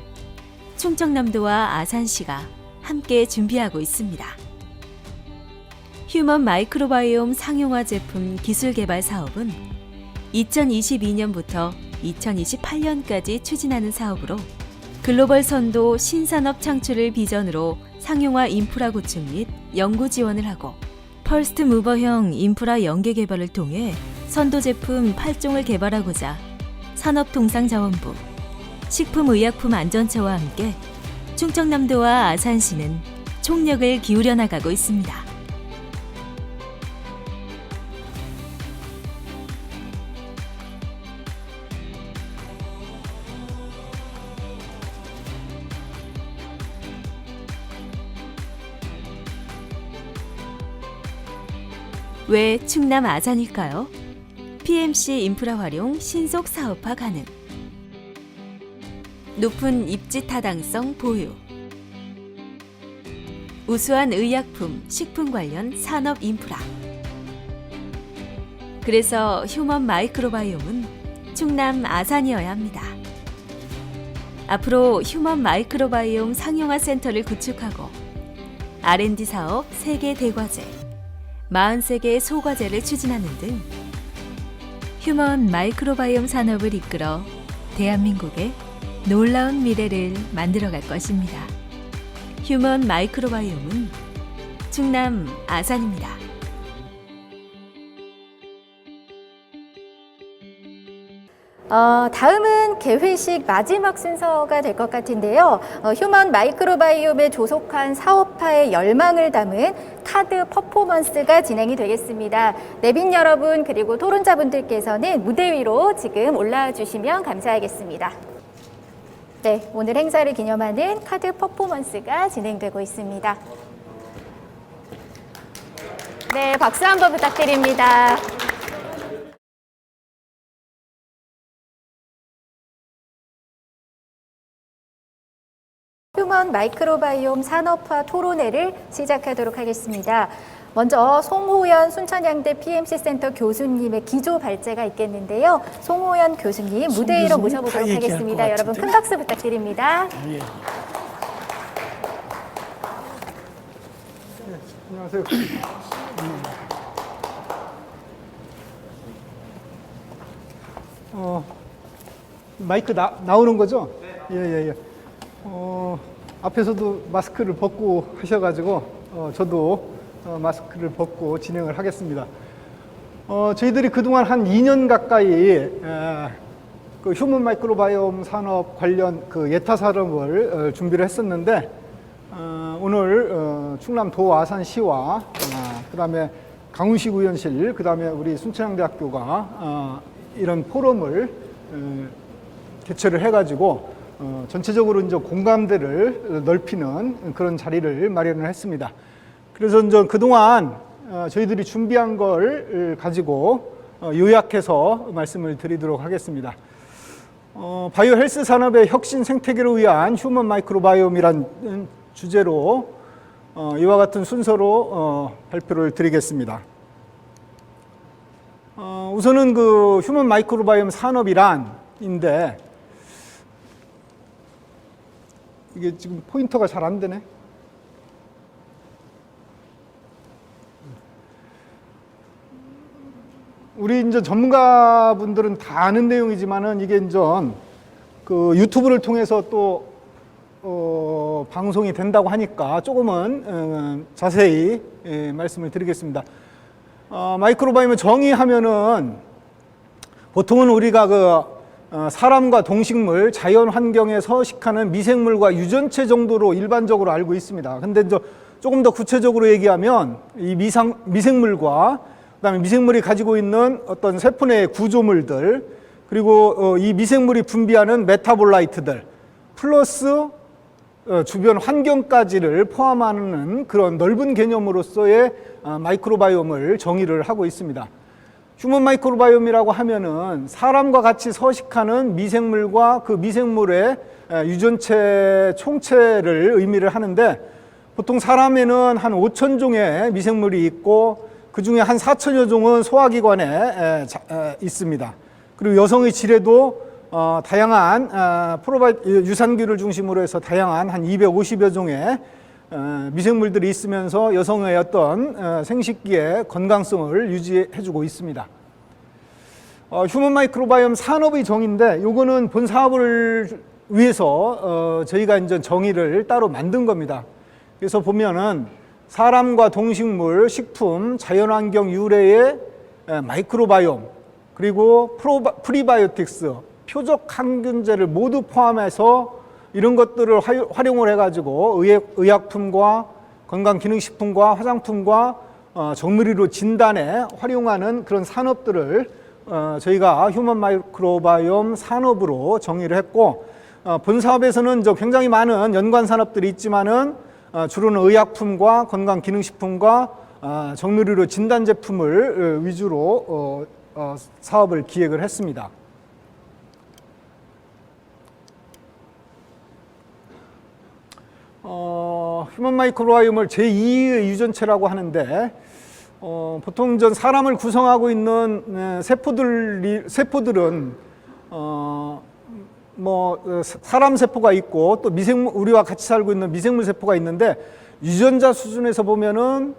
충청남도와 아산시가 함께 준비하고 있습니다. 휴먼 마이크로바이옴 상용화 제품 기술 개발 사업은 2022년부터 2028년까지 추진하는 사업으로 글로벌 선도 신산업 창출을 비전으로 상용화 인프라 구축 및 연구 지원을 하고 퍼스트 무버형 인프라 연계 개발을 통해 선도 제품 8종을 개발하고자 산업통상자원부, 식품의약품안전처와 함께 충청남도와 아산시는 총력을 기울여 나가고 있습니다. 왜 충남 아산일까요? PMC 인프라 활용 신속 사업화 가능. 높은 입지 타당성 보유. 우수한 의약품, 식품 관련 산업 인프라. 그래서 휴먼 마이크로바이옴은 충남 아산이어야 합니다. 앞으로 휴먼 마이크로바이옴 상용화 센터를 구축하고 R&D 사업 3개 대과제, 43개의 소과제를 추진하는 등 휴먼 마이크로바이옴 산업을 이끌어 대한민국의 놀라운 미래를 만들어갈 것입니다. 휴먼 마이크로바이옴은 충남 아산입니다. 다음은 개회식 마지막 순서가 될 것 같은데요. 휴먼 마이크로바이옴에 조속한 사업화의 열망을 담은 카드 퍼포먼스가 진행이 되겠습니다. 내빈 여러분 그리고 토론자분들께서는 무대 위로 지금 올라와 주시면 감사하겠습니다. 네, 오늘 행사를 기념하는 카드 퍼포먼스가 진행되고 있습니다. 네, 박수 한번 부탁드립니다. 휴먼 마이크로바이옴 산업화 토론회를 시작하도록 하겠습니다. 먼저 송호연 순천향대 PMC 센터 교수님의 기조 발제가 있겠는데요. 송호연 교수님 무대 위로 모셔보도록 하겠습니다. 여러분 큰 박수 부탁드립니다. 예. 안녕하세요. 마이크 나오는 거죠? 예. 앞에서도 마스크를 벗고 하셔가지고 저도 마스크를 벗고 진행을 하겠습니다. 저희들이 그동안 한 2년 가까이 그 휴먼 마이크로바이옴 산업 관련 그 예타 산업을 준비를 했었는데 오늘 충남도 아산시와 그다음에 강훈식 의원실 그다음에 우리 순천향대학교가 이런 포럼을 개최를 해가지고 전체적으로 이제 공감대를 넓히는 그런 자리를 마련을 했습니다. 그래서 이제 그동안 저희들이 준비한 걸 가지고 요약해서 말씀을 드리도록 하겠습니다. 바이오 헬스 산업의 혁신 생태계를 위한 휴먼 마이크로바이옴이란 주제로 이와 같은 순서로 발표를 드리겠습니다. 우선은 그 휴먼 마이크로바이옴 산업이란인데 이게 지금 포인터가 잘 안 되네. 우리 이제 전문가분들은 다 아는 내용이지만은 이게 이제 그 유튜브를 통해서 또 방송이 된다고 하니까 조금은 자세히 말씀을 드리겠습니다. 마이크로바이옴을 정의하면은 보통은 우리가 그 사람과 동식물, 자연 환경에 서식하는 미생물과 유전체 정도로 일반적으로 알고 있습니다. 근데 이제 조금 더 구체적으로 얘기하면 이 미생물과 그다음에 미생물이 가지고 있는 어떤 세포내의 구조물들 그리고 이 미생물이 분비하는 메타볼라이트들 플러스 주변 환경까지를 포함하는 그런 넓은 개념으로서의 마이크로바이옴을 정의를 하고 있습니다. 휴먼 마이크로바이옴이라고 하면은 사람과 같이 서식하는 미생물과 그 미생물의 유전체 총체를 의미를 하는데 보통 사람에는 한 5,000종의 미생물이 있고 그 중에 한 4,000여 종은 소화기관에 있습니다. 그리고 여성의 질에도 다양한 유산균을 중심으로 해서 다양한 한 250여 종의 미생물들이 있으면서 여성의 어떤 생식기의 건강성을 유지해주고 있습니다. 휴먼 마이크로바이옴 산업의 정의인데 요거는 본 사업을 위해서 저희가 이제 정의를 따로 만든 겁니다. 그래서 보면은 사람과 동식물, 식품, 자연환경 유래의 마이크로바이옴 그리고 프리바이오틱스, 표적 항균제를 모두 포함해서 이런 것들을 활용을 해가지고 의약품과 건강기능식품과 화장품과 정밀의료 진단에 활용하는 그런 산업들을 저희가 휴먼 마이크로바이옴 산업으로 정의를 했고, 본 사업에서는 굉장히 많은 연관 산업들이 있지만은 주로는 의약품과 건강기능식품과 정밀의료 진단 제품을 위주로 사업을 기획을 했습니다. 휴먼 마이크로바이옴을 제2의 유전체라고 하는데, 보통 사람을 구성하고 있는 세포들은 사람 세포가 있고 또 우리와 같이 살고 있는 미생물 세포가 있는데, 유전자 수준에서 보면은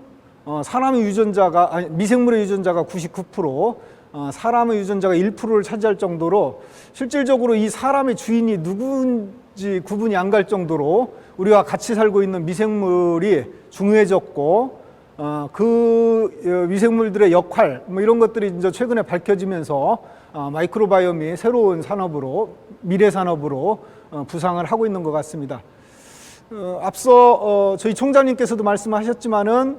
미생물의 유전자가 99%, 사람의 유전자가 1%를 차지할 정도로 실질적으로 이 사람의 주인이 누구인지 구분이 안 갈 정도로 우리와 같이 살고 있는 미생물이 중요해졌고, 그 미생물들의 역할 이런 것들이 이제 최근에 밝혀지면서 마이크로바이옴이 새로운 산업으로, 미래 산업으로 부상을 하고 있는 것 같습니다. 앞서 저희 총장님께서도 말씀하셨지만은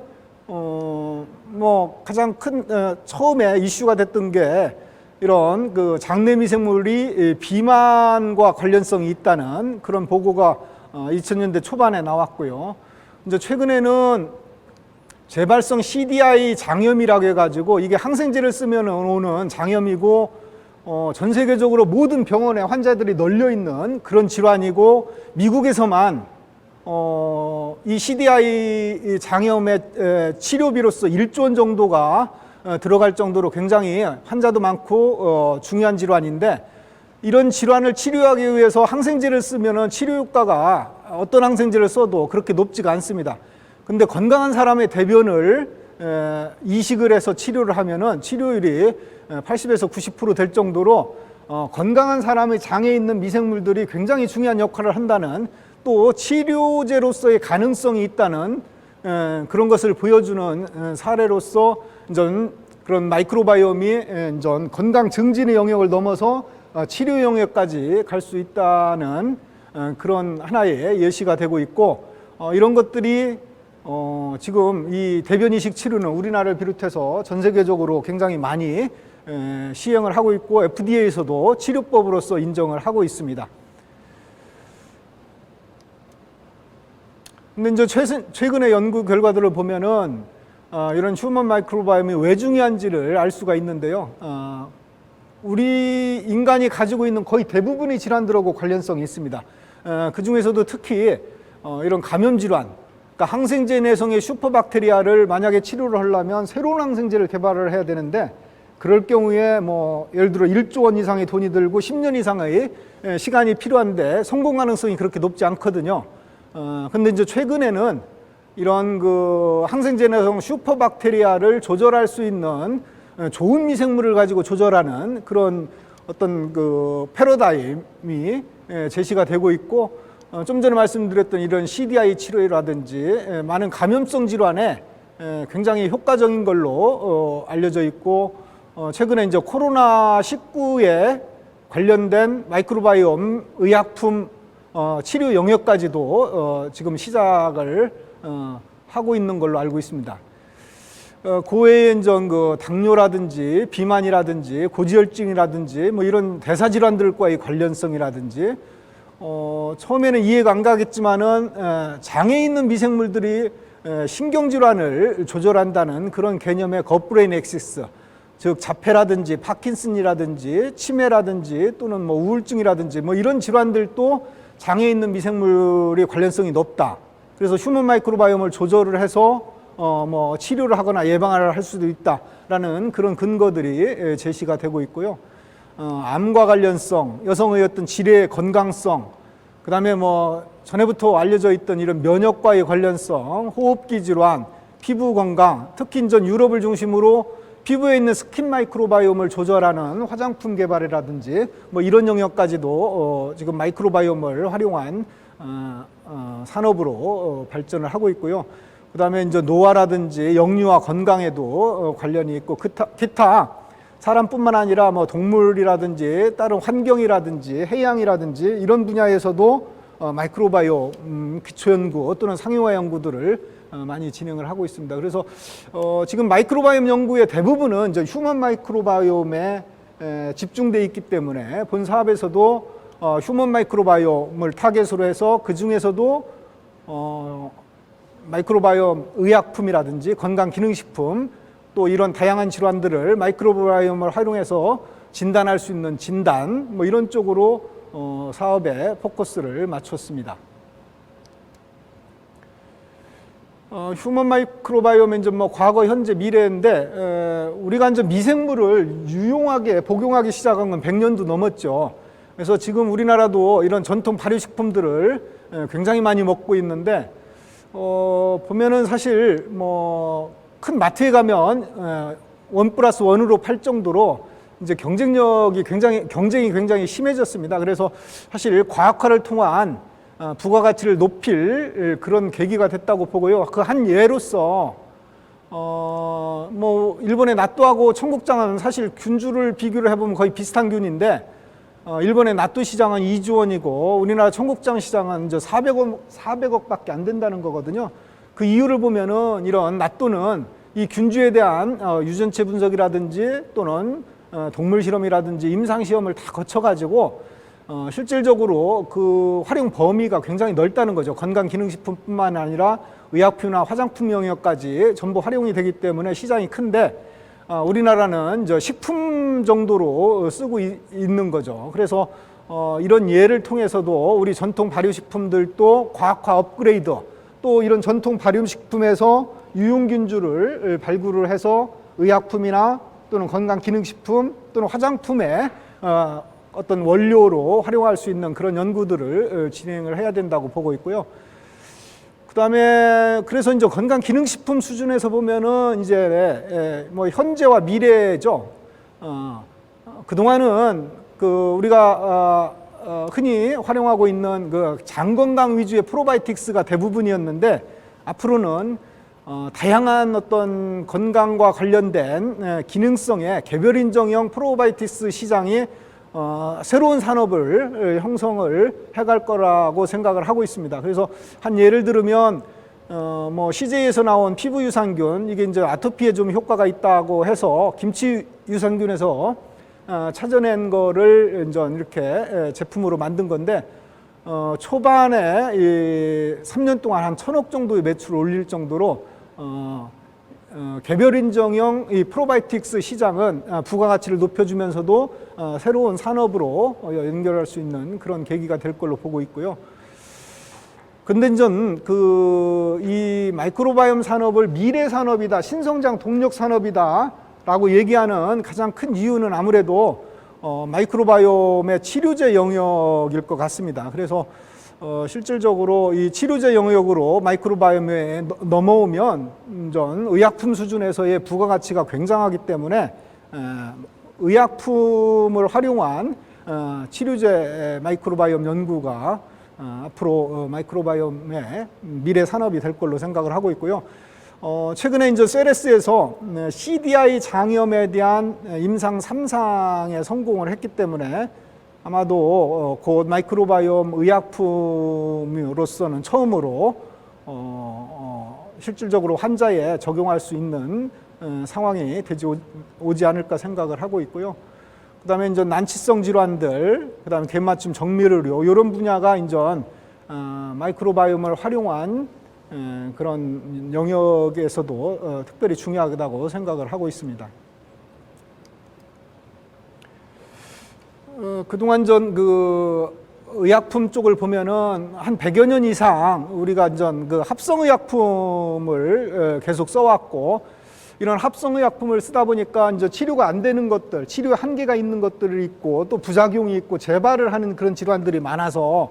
가장 큰 처음에 이슈가 됐던 게 이런 장내 미생물이 비만과 관련성이 있다는 그런 보고가 2000년대 초반에 나왔고요. 이제 최근에는 재발성 CDI 장염이라고 해가지고, 이게 항생제를 쓰면 오는 장염이고 전 세계적으로 모든 병원에 환자들이 널려 있는 그런 질환이고, 미국에서만 이 CDI 장염의 치료비로서 1조 원 정도가 들어갈 정도로 굉장히 환자도 많고 중요한 질환인데, 이런 질환을 치료하기 위해서 항생제를 쓰면 치료 효과가 어떤 항생제를 써도 그렇게 높지가 않습니다. 근데 건강한 사람의 대변을 이식을 해서 치료를 하면은 치료율이 80에서 90% 될 정도로 건강한 사람의 장에 있는 미생물들이 굉장히 중요한 역할을 한다는, 또 치료제로서의 가능성이 있다는 그런 것을 보여주는 사례로서 그런 마이크로바이옴이 건강 증진의 영역을 넘어서 치료 영역까지 갈 수 있다는 그런 하나의 예시가 되고 있고, 이런 것들이 지금 이 대변 이식 치료는 우리나라를 비롯해서 전 세계적으로 굉장히 많이 시행을 하고 있고, FDA에서도 치료법으로서 인정을 하고 있습니다. 근데 이제 최근의 연구 결과들을 보면은 이런 휴먼 마이크로바이옴이 왜 중요한지를 알 수가 있는데요. 우리 인간이 가지고 있는 거의 대부분의 질환들하고 관련성이 있습니다. 그 중에서도 특히 이런 감염 질환, 그러니까 항생제 내성의 슈퍼박테리아를 만약에 치료를 하려면 새로운 항생제를 개발을 해야 되는데, 그럴 경우에 예를 들어 1조 원 이상의 돈이 들고 10년 이상의 시간이 필요한데 성공 가능성이 그렇게 높지 않거든요. 근데 이제 최근에는 이런 항생제 내성 슈퍼박테리아를 조절할 수 있는 좋은 미생물을 가지고 조절하는 그런 어떤 패러다임이 제시가 되고 있고, 좀 전에 말씀드렸던 이런 CDI 치료라든지 많은 감염성 질환에 굉장히 효과적인 걸로 알려져 있고, 최근에 이제 코로나19에 관련된 마이크로바이옴 의약품 치료 영역까지도 지금 시작을 하고 있는 걸로 알고 있습니다. 그 외에 당뇨라든지 비만이라든지 고지혈증이라든지 이런 대사 질환들과의 관련성이라든지, 처음에는 이해가 안 가겠지만은 장에 있는 미생물들이 신경질환을 조절한다는 그런 개념의 겉브레인 엑시스, 즉 자폐라든지 파킨슨이라든지 치매라든지 또는 우울증이라든지 이런 질환들도 장에 있는 미생물의 관련성이 높다. 그래서 휴먼 마이크로바이옴을 조절을 해서 치료를 하거나 예방을 할 수도 있다라는 그런 근거들이 제시가 되고 있고요. 암과 관련성, 여성의 어떤 질의 건강성, 그 다음에 전에부터 알려져 있던 이런 면역과의 관련성, 호흡기 질환, 피부 건강, 특히 유럽을 중심으로 피부에 있는 스킨 마이크로바이옴을 조절하는 화장품 개발이라든지 이런 영역까지도 지금 마이크로바이옴을 활용한 산업으로 발전을 하고 있고요. 그 다음에 노화라든지 영유아 건강에도 관련이 있고, 기타 사람뿐만 아니라 뭐 동물이라든지 다른 환경이라든지 해양이라든지 이런 분야에서도 마이크로바이옴 기초 연구 또는 상용화 연구들을 많이 진행을 하고 있습니다. 그래서 지금 마이크로바이옴 연구의 대부분은 이제 휴먼 마이크로바이옴에 집중돼 있기 때문에 본 사업에서도 휴먼 마이크로바이옴을 타겟으로 해서 그 중에서도 마이크로바이옴 의약품이라든지 건강기능식품 또 이런 다양한 질환들을 마이크로바이옴을 활용해서 진단할 수 있는 진단 뭐 이런 쪽으로 사업에 포커스를 맞췄습니다. 휴먼 마이크로바이옴은 이제 뭐 과거, 현재, 미래인데 우리가 이제 미생물을 유용하게 복용하기 시작한 건 100년도 넘었죠. 그래서 지금 우리나라도 이런 전통 발효식품들을 굉장히 많이 먹고 있는데 보면은 사실 뭐 큰 마트에 가면 1+1으로 팔 정도로 이제 경쟁이 굉장히 심해졌습니다. 그래서 사실 과학화를 통한 부가가치를 높일 그런 계기가 됐다고 보고요. 그 한 예로서 뭐 일본의 나또하고 청국장은 사실 균주를 비교를 해보면 거의 비슷한 균인데 일본의 나또 시장은 2조 원이고 우리나라 청국장 시장은 이제 400억밖에 안 된다는 거거든요. 그 이유를 보면은 이런 나또는 이 균주에 대한 유전체 분석이라든지 또는 동물 실험이라든지 임상 시험을 다 거쳐가지고 실질적으로 그 활용 범위가 굉장히 넓다는 거죠. 건강기능식품뿐만 아니라 의약품이나 화장품 영역까지 전부 활용이 되기 때문에 시장이 큰데 우리나라는 이제 식품 정도로 쓰고 있는 거죠. 그래서 이런 예를 통해서도 우리 전통 발효식품들도 과학화 업그레이드 또 이런 전통 발효식품에서 유용균주를 발굴을 해서 의약품이나 또는 건강기능식품 또는 화장품에 어떤 원료로 활용할 수 있는 그런 연구들을 진행을 해야 된다고 보고 있고요. 그다음에 그래서 이제 건강기능식품 수준에서 보면은 이제 뭐 현재와 미래죠. 그동안은 그 우리가 흔히 활용하고 있는 그 장건강 위주의 프로바이오틱스가 대부분이었는데 앞으로는 다양한 어떤 건강과 관련된 기능성의 개별 인정형 프로바이오틱스 시장이 새로운 산업을 형성을 해갈 거라고 생각을 하고 있습니다. 그래서 한 예를 들면 뭐 CJ에서 나온 피부 유산균 이게 이제 아토피에 좀 효과가 있다고 해서 김치 유산균에서 찾아낸 거를 이제 이렇게 제품으로 만든 건데 초반에 이 3년 동안 한 1,000억 정도의 매출을 올릴 정도로 개별 인정형 이 프로바이오틱스 시장은 부가가치를 높여주면서도 새로운 산업으로 연결할 수 있는 그런 계기가 될 걸로 보고 있고요. 근데 이제 이 마이크로바이옴 산업을 미래 산업이다, 신성장 동력 산업이다 라고 얘기하는 가장 큰 이유는 아무래도 마이크로바이옴의 치료제 영역일 것 같습니다. 그래서 실질적으로 이 치료제 영역으로 마이크로바이옴에 넘어오면 전 의약품 수준에서의 부가가치가 굉장하기 때문에 의약품을 활용한 치료제 마이크로바이옴 연구가 앞으로 마이크로바이옴의 미래 산업이 될 걸로 생각을 하고 있고요. 최근에 이제 세레스에서 CDI 장염에 대한 임상 3상에 성공을 했기 때문에 아마도 곧 마이크로바이옴 의약품으로서는 처음으로 실질적으로 환자에 적용할 수 있는 상황이 오지 않을까 생각을 하고 있고요. 그다음에 이제 난치성 질환들, 그다음에 개맞춤 정밀의료 이런 분야가 이제 마이크로바이옴을 활용한 그런 영역에서도 특별히 중요하다고 생각을 하고 있습니다. 그동안 그 의약품 쪽을 보면은 한 100여 년 이상 우리가 그 합성의약품을 계속 써왔고 이런 합성의약품을 쓰다 보니까 이제 치료가 안 되는 것들, 치료에 한계가 있는 것들이 있고 또 부작용이 있고 재발을 하는 그런 질환들이 많아서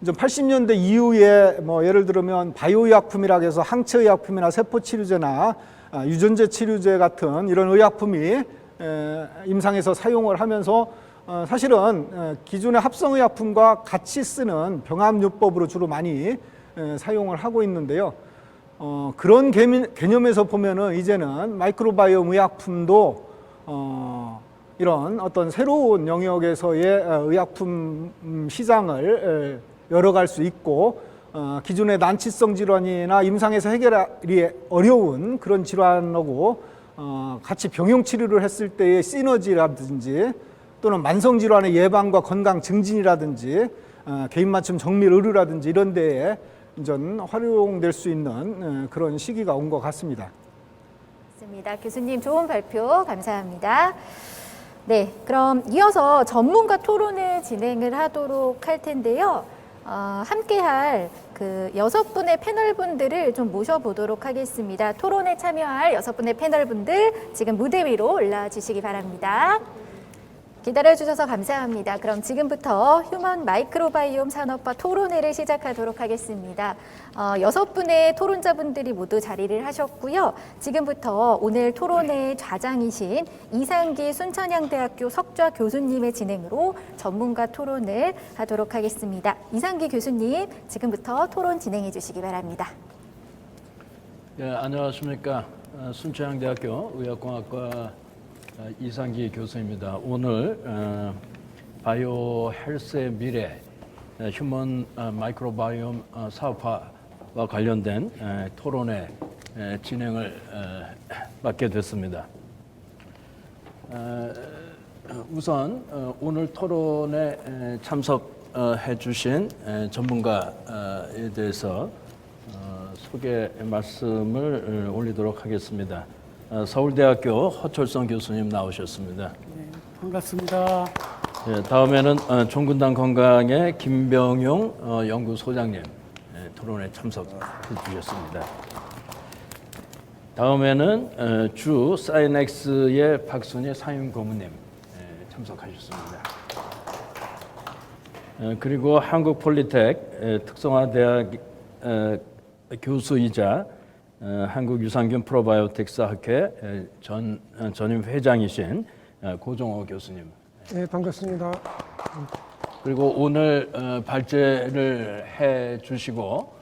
이제 80년대 이후에 뭐 예를 들면 바이오의약품이라고 해서 항체의약품이나 세포치료제나 유전제 치료제 같은 이런 의약품이 임상에서 사용을 하면서 사실은 기존의 합성의약품과 같이 쓰는 병합요법으로 주로 많이 사용을 하고 있는데요. 그런 개념에서 보면은 이제는 마이크로바이옴 의약품도 이런 어떤 새로운 영역에서의 의약품 시장을 열어갈 수 있고 기존의 난치성 질환이나 임상에서 해결이 어려운 그런 질환하고 같이 병용 치료를 했을 때의 시너지라든지 또는 만성 질환의 예방과 건강 증진이라든지 개인 맞춤 정밀 의료라든지 이런 데에 좀 활용될 수 있는 그런 시기가 온 것 같습니다. 맞습니다. 교수님 좋은 발표 감사합니다. 네, 그럼 이어서 전문가 토론을 진행을 하도록 할 텐데요. 함께할 그 6분의 패널분들을 좀 모셔보도록 하겠습니다. 토론에 참여할 6분의 패널분들 지금 무대 위로 올라와 주시기 바랍니다. 기다려주셔서 감사합니다. 그럼 지금부터 휴먼 마이크로바이옴 산업화 토론회를 시작하도록 하겠습니다. 6분의 토론자분들이 모두 자리를 하셨고요. 지금부터 오늘 토론회 좌장이신 이상기 순천향대학교 석좌 교수님의 진행으로 전문가 토론을 하도록 하겠습니다. 이상기 교수님, 지금부터 토론 진행해 주시기 바랍니다. 예, 안녕하십니까. 순천향대학교 의학공학과 이상기 교수입니다. 오늘 바이오 헬스의 미래, 휴먼 마이크로바이옴 사업화와 관련된 토론회 진행을 맡게 됐습니다. 우선 오늘 토론에 참석해 주신 전문가에 대해서 소개 말씀을 올리도록 하겠습니다. 서울대학교 허철성 교수님 나오셨습니다. 네, 반갑습니다. 예, 다음에는 종근당 건강의 김병용 연구소장님 토론에 참석해 주셨습니다. 다음에는 주 사이넥스의 박순희 상임고문님 참석하셨습니다. 그리고 한국폴리텍 특성화대학 교수이자 한국유산균 프로바이오틱스학회 전임 회장이신 고종호 교수님. 네, 반갑습니다. 그리고 오늘 발제를 해 주시고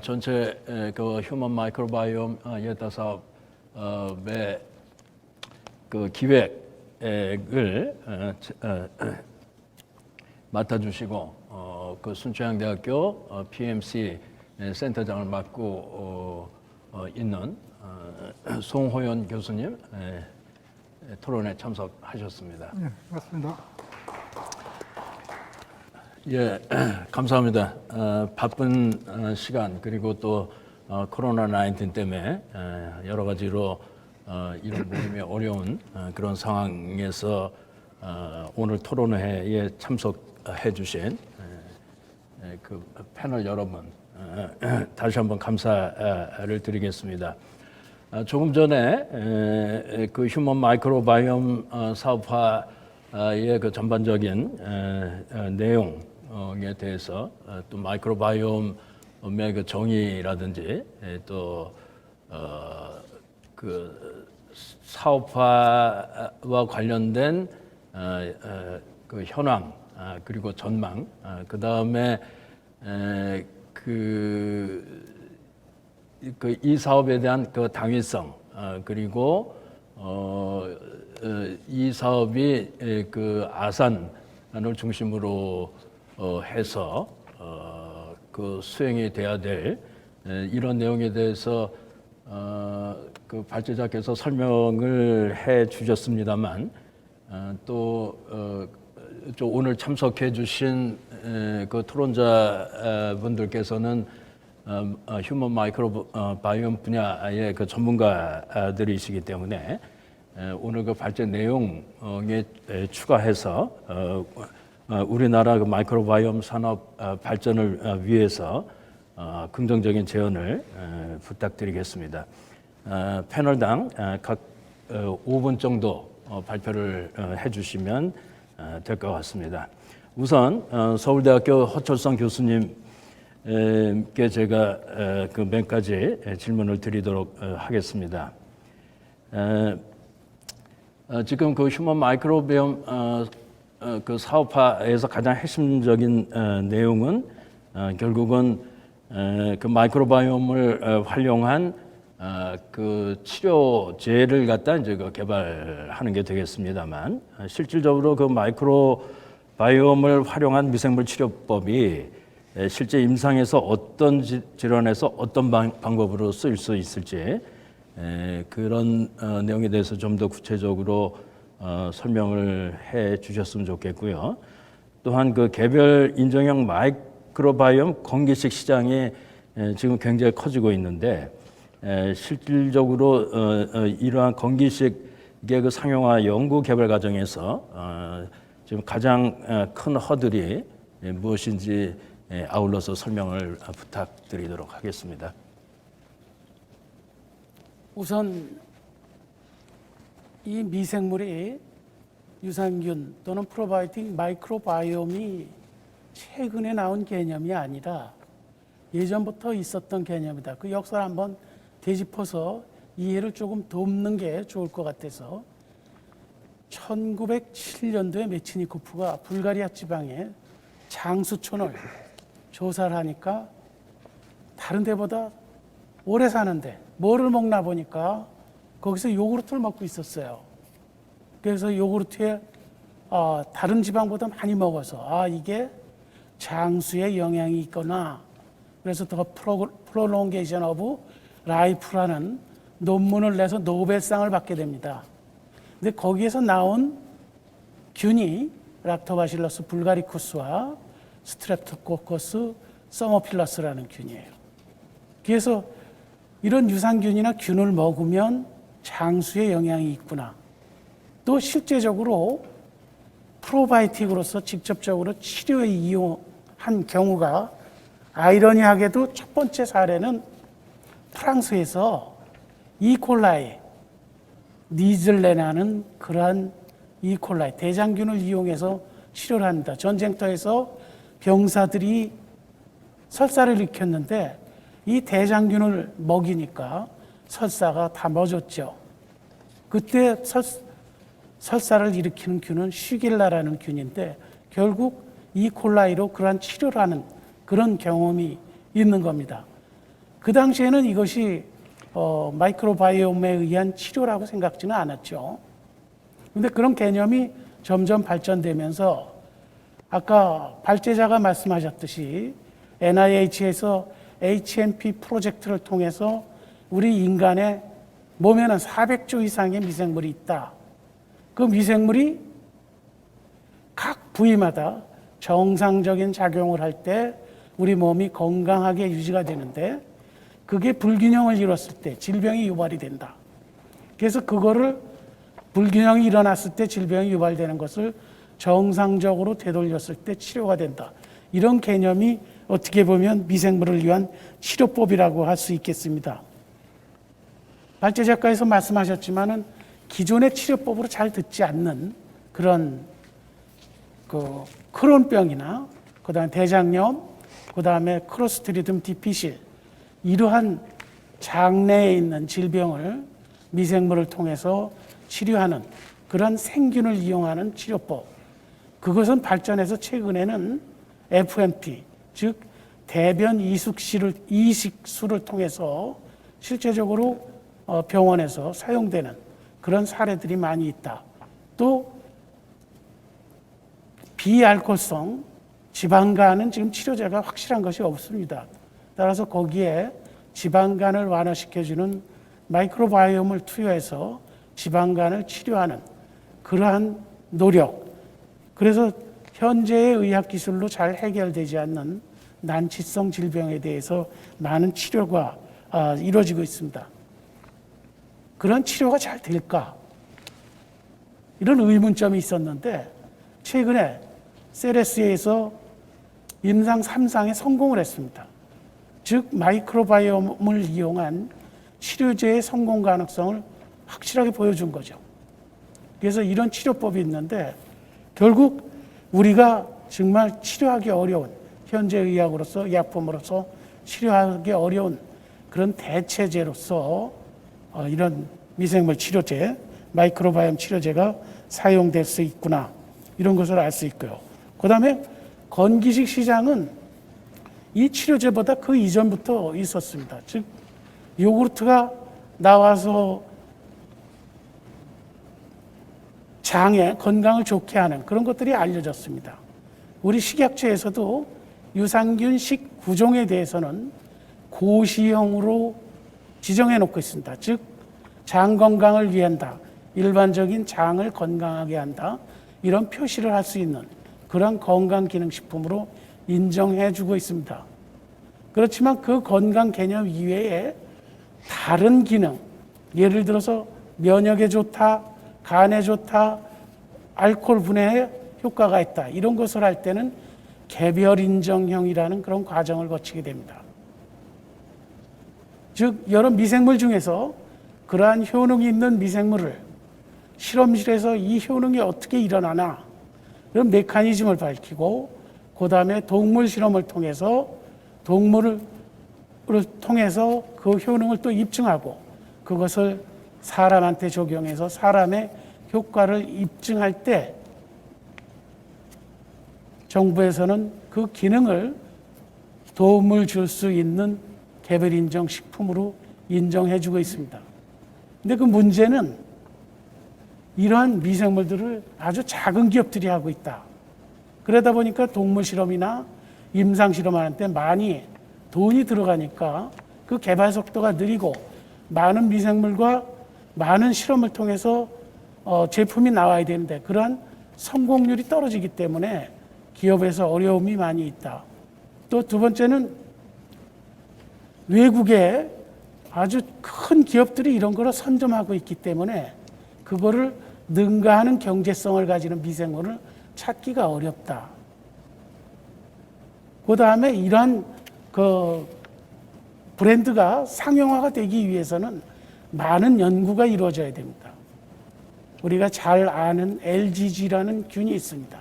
전체 그 휴먼 마이크로바이옴 예타 사업의 그 기획을 맡아 주시고 그 순천향대학교 PMC 센터장을 맡고 있는 송호연 교수님 토론에 참석하셨습니다. 네, 맞습니다. 예, 감사합니다. 바쁜 시간 그리고 또 코로나19 때문에 여러 가지로 이런 모임이 어려운 그런 상황에서 오늘 토론회에 참석해 주신 그 패널 여러분 다시 한번 감사를 드리겠습니다. 조금 전에 그 휴먼 마이크로바이옴 사업화의 그 전반적인 내용에 대해서 또 마이크로바이옴의 그 정의라든지 또 그 사업화와 관련된 그 현황 그리고 전망 그 다음에 이 사업에 대한 그 당위성 그리고 이 사업이 그 아산을 중심으로 해서 그 수행이 돼야 될 이런 내용에 대해서 그 발제자께서 설명을 해 주셨습니다만 또 오늘 참석해 주신 그 토론자 분들께서는 휴먼 마이크로바이옴 분야의 그 전문가들이시기 때문에 오늘 그 발제 내용에 추가해서 우리나라 그 마이크로바이옴 산업 발전을 위해서 긍정적인 제언을 부탁드리겠습니다. 패널당 각 5분 정도 발표를 해주시면 될 것 같습니다. 우선 서울대학교 허철성 교수님께 제가 그 몇 가지 질문을 드리도록 하겠습니다. 지금 그 휴먼 마이크로바이옴 그 사업화에서 가장 핵심적인 내용은 결국은 그 마이크로바이옴을 활용한 그 치료제를 갖다 이제 그 개발하는 게 되겠습니다만, 실질적으로 그 마이크로바이옴을 활용한 미생물 치료법이 실제 임상에서 어떤 질환에서 어떤 방법으로 쓰일 수 있을지 그런 내용에 대해서 좀 더 구체적으로 설명을 해 주셨으면 좋겠고요. 또한 그 개별 인정형 마이크로바이옴 건기식 시장이 지금 굉장히 커지고 있는데, 실질적으로 이러한 건기식의 그 상용화 연구 개발 과정에서 지금 가장 큰 허들이 무엇인지 아울러서 설명을 부탁드리도록 하겠습니다. 우선 이 미생물이 유산균 또는 프로바이오틱 마이크로바이옴이 최근에 나온 개념이 아니라 예전부터 있었던 개념이다. 그 역사를 한번 되짚어서 이해를 조금 돕는 게 좋을 것 같아서 1907년도에 메치니코프가 불가리아 지방에 장수촌을 조사를 하니까 다른 데보다 오래 사는데 뭐를 먹나 보니까 거기서 요구르트를 먹고 있었어요. 그래서 요구르트에 다른 지방보다 많이 먹어서 이게 장수에 영향이 있거나, 그래서 더 프롤롱게이션 오브 라이프라는 논문을 내서 노벨상을 받게 됩니다. 근데 거기에서 나온 균이 락토바실러스 불가리쿠스와 스트랩토코커스 서머필러스라는 균이에요. 그래서 이런 유산균이나 균을 먹으면 장수에 영향이 있구나. 또 실제적으로 프로바이오틱으로서 직접적으로 치료에 이용한 경우가, 아이러니하게도 첫 번째 사례는 프랑스에서 이콜라이, 니즐레라는 그러한 이콜라이, 대장균을 이용해서 치료를 합니다. 전쟁터에서 병사들이 설사를 일으켰는데 이 대장균을 먹이니까 설사가 다 멎었죠. 그때 설사를 일으키는 균은 쉬길라라는 균인데 결국 이콜라이로 그러한 치료를 하는 그런 경험이 있는 겁니다. 그 당시에는 이것이 마이크로바이옴에 의한 치료라고 생각지는 않았죠. 그런데 그런 개념이 점점 발전되면서 아까 발제자가 말씀하셨듯이 NIH에서 HMP 프로젝트를 통해서 우리 인간의 몸에는 400조 이상의 미생물이 있다. 그 미생물이 각 부위마다 정상적인 작용을 할 때 우리 몸이 건강하게 유지가 되는데, 그게 불균형을 이뤘을 때 질병이 유발이 된다. 그래서 그거를 불균형이 일어났을 때 질병이 유발되는 것을 정상적으로 되돌렸을 때 치료가 된다. 이런 개념이 어떻게 보면 미생물을 위한 치료법이라고 할 수 있겠습니다. 발제작가에서 말씀하셨지만은 기존의 치료법으로 잘 듣지 않는 그런 크론병이나 그다음에 대장염, 그다음에 크로스트리듬 디피실, 이러한 장내에 있는 질병을 미생물을 통해서 치료하는 그런 생균을 이용하는 치료법, 그것은 발전해서 최근에는 FMT, 즉 대변 이식술을 통해서 실제적으로 병원에서 사용되는 그런 사례들이 많이 있다. 또 비알코올성 지방간은 지금 치료제가 확실한 것이 없습니다. 따라서 거기에 지방간을 완화시켜주는 마이크로바이옴을 투여해서 지방간을 치료하는 그러한 노력, 그래서 현재의 의학기술로 잘 해결되지 않는 난치성 질병에 대해서 많은 치료가 이루어지고 있습니다. 그런 치료가 잘 될까? 이런 의문점이 있었는데 최근에 세레스에서 임상 3상에 성공을 했습니다. 즉 마이크로바이옴을 이용한 치료제의 성공 가능성을 확실하게 보여준 거죠. 그래서 이런 치료법이 있는데 결국 우리가 정말 치료하기 어려운, 현재 의학으로서 약품으로서 치료하기 어려운 그런 대체제로서 이런 미생물 치료제, 마이크로바이옴 치료제가 사용될 수 있구나, 이런 것을 알 수 있고요. 그 다음에 건기식 시장은 이 치료제보다 그 이전부터 있었습니다. 즉 요구르트가 나와서 장의 건강을 좋게 하는 그런 것들이 알려졌습니다. 우리 식약처에서도 유산균식 9종에 대해서는 고시형으로 지정해 놓고 있습니다. 즉, 장 건강을 위한다, 일반적인 장을 건강하게 한다, 이런 표시를 할 수 있는 그런 건강기능식품으로 인정해 주고 있습니다. 그렇지만 그 건강 개념 이외에 다른 기능, 예를 들어서 면역에 좋다, 간에 좋다, 알코올 분해에 효과가 있다, 이런 것을 할 때는 개별 인정형이라는 그런 과정을 거치게 됩니다. 즉, 여러 미생물 중에서 그러한 효능이 있는 미생물을 실험실에서 이 효능이 어떻게 일어나나 그런 메커니즘을 밝히고, 그 다음에 동물 실험을 통해서 동물을 통해서 그 효능을 또 입증하고, 그것을 사람한테 적용해서 사람의 효과를 입증할 때 정부에서는 그 기능을 도움을 줄 수 있는 개별 인정 식품으로 인정해 주고 있습니다. 근데 그 문제는 이러한 미생물들을 아주 작은 기업들이 하고 있다. 그러다 보니까 동물 실험이나 임상 실험하는 때 많이 돈이 들어가니까 그 개발 속도가 느리고, 많은 미생물과 많은 실험을 통해서 제품이 나와야 되는데 그러한 성공률이 떨어지기 때문에 기업에서 어려움이 많이 있다. 또 두 번째는 외국에 아주 큰 기업들이 이런 거를 선점하고 있기 때문에 그거를 능가하는 경제성을 가지는 미생물을 찾기가 어렵다. 그 다음에 이러한 그 브랜드가 상용화가 되기 위해서는 많은 연구가 이루어져야 됩니다. 우리가 잘 아는 LGG라는 균이 있습니다.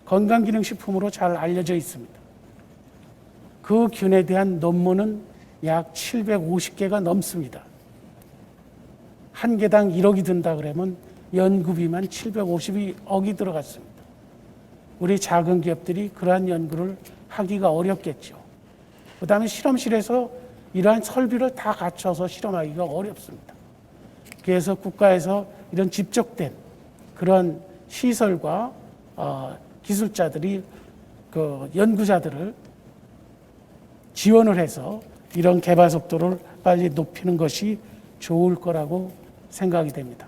건강기능식품으로 잘 알려져 있습니다. 그 균에 대한 논문은 약 750개가 넘습니다. 한 개당 1억이 든다 그러면 연구비만 750억이 들어갔습니다. 우리 작은 기업들이 그러한 연구를 하기가 어렵겠죠. 그 다음에 실험실에서 이러한 설비를 다 갖춰서 실험하기가 어렵습니다. 그래서 국가에서 이런 집적된 그런 시설과 기술자들이 그 연구자들을 지원을 해서 이런 개발 속도를 빨리 높이는 것이 좋을 거라고 생각이 됩니다.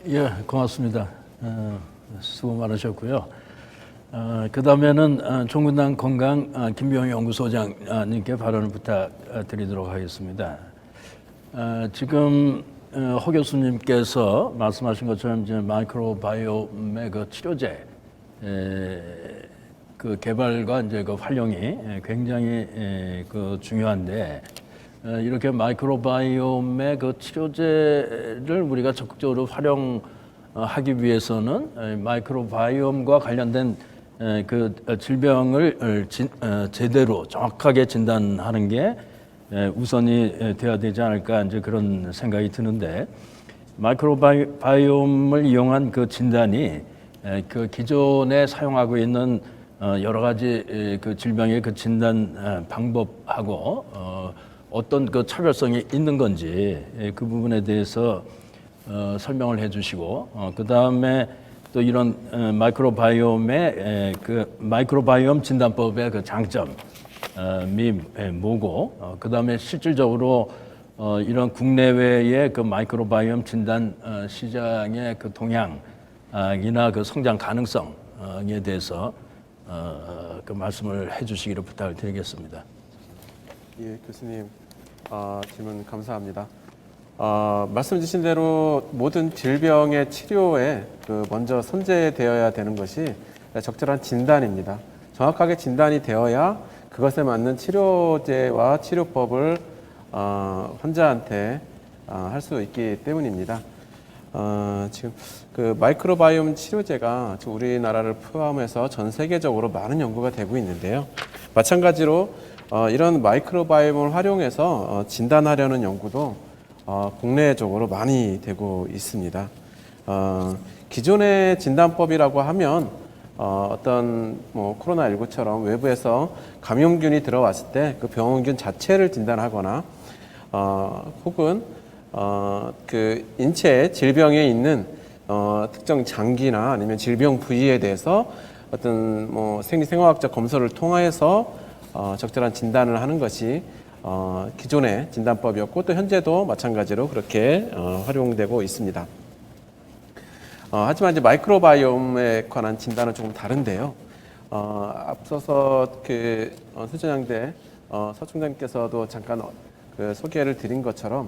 예, 고맙습니다. 수고 많으셨고요. 그 다음에는 종근당 건강 김병희 연구소장님께 발언을 부탁드리도록 하겠습니다. 지금 허 교수님께서 말씀하신 것처럼 이제 마이크로바이옴의 그 치료제 그 개발과 이제 그 활용이 굉장히 그 중요한데, 이렇게 마이크로바이옴의 그 치료제를 우리가 적극적으로 활용하기 위해서는 마이크로바이옴과 관련된 그 질병을 제대로 정확하게 진단하는 게 우선이 돼야 되지 않을까, 이제 그런 생각이 드는데, 마이크로바이옴을 이용한 그 진단이 그 기존에 사용하고 있는 여러 가지 그 질병의 그 진단 방법하고 어떤 그 차별성이 있는 건지 그 부분에 대해서 설명을 해주시고, 그 다음에 또 이런 마이크로바이옴의 그 마이크로바이옴 진단법의 그 장점 미 뭐고, 그 다음에 실질적으로 이런 국내외의 그 마이크로바이옴 진단 시장의 그 동향이나 그 성장 가능성에 대해서 그 말씀을 해주시기를 부탁을 드리겠습니다. 예, 교수님 질문 감사합니다. 말씀 주신 대로 모든 질병의 치료에 그 먼저 선제되어야 되는 것이 적절한 진단입니다. 정확하게 진단이 되어야 그것에 맞는 치료제와 치료법을 환자한테 할 수 있기 때문입니다. 지금 그 마이크로바이옴 치료제가 우리나라를 포함해서 전 세계적으로 많은 연구가 되고 있는데요. 마찬가지로 이런 마이크로바이옴을 활용해서 진단하려는 연구도 국내적으로 많이 되고 있습니다. 기존의 진단법이라고 하면 어떤 뭐 코로나19처럼 외부에서 감염균이 들어왔을 때 그 병원균 자체를 진단하거나 혹은 그 인체에 질병에 있는 특정 장기나 아니면 질병 부위에 대해서 어떤 뭐 생리생화학적 검사를 통해서 적절한 진단을 하는 것이 기존의 진단법이었고 또 현재도 마찬가지로 그렇게 활용되고 있습니다. 하지만 이제 마이크로바이옴에 관한 진단은 조금 다른데요. 앞서서 그 수전양대 서총장님께서도 잠깐 그 소개를 드린 것처럼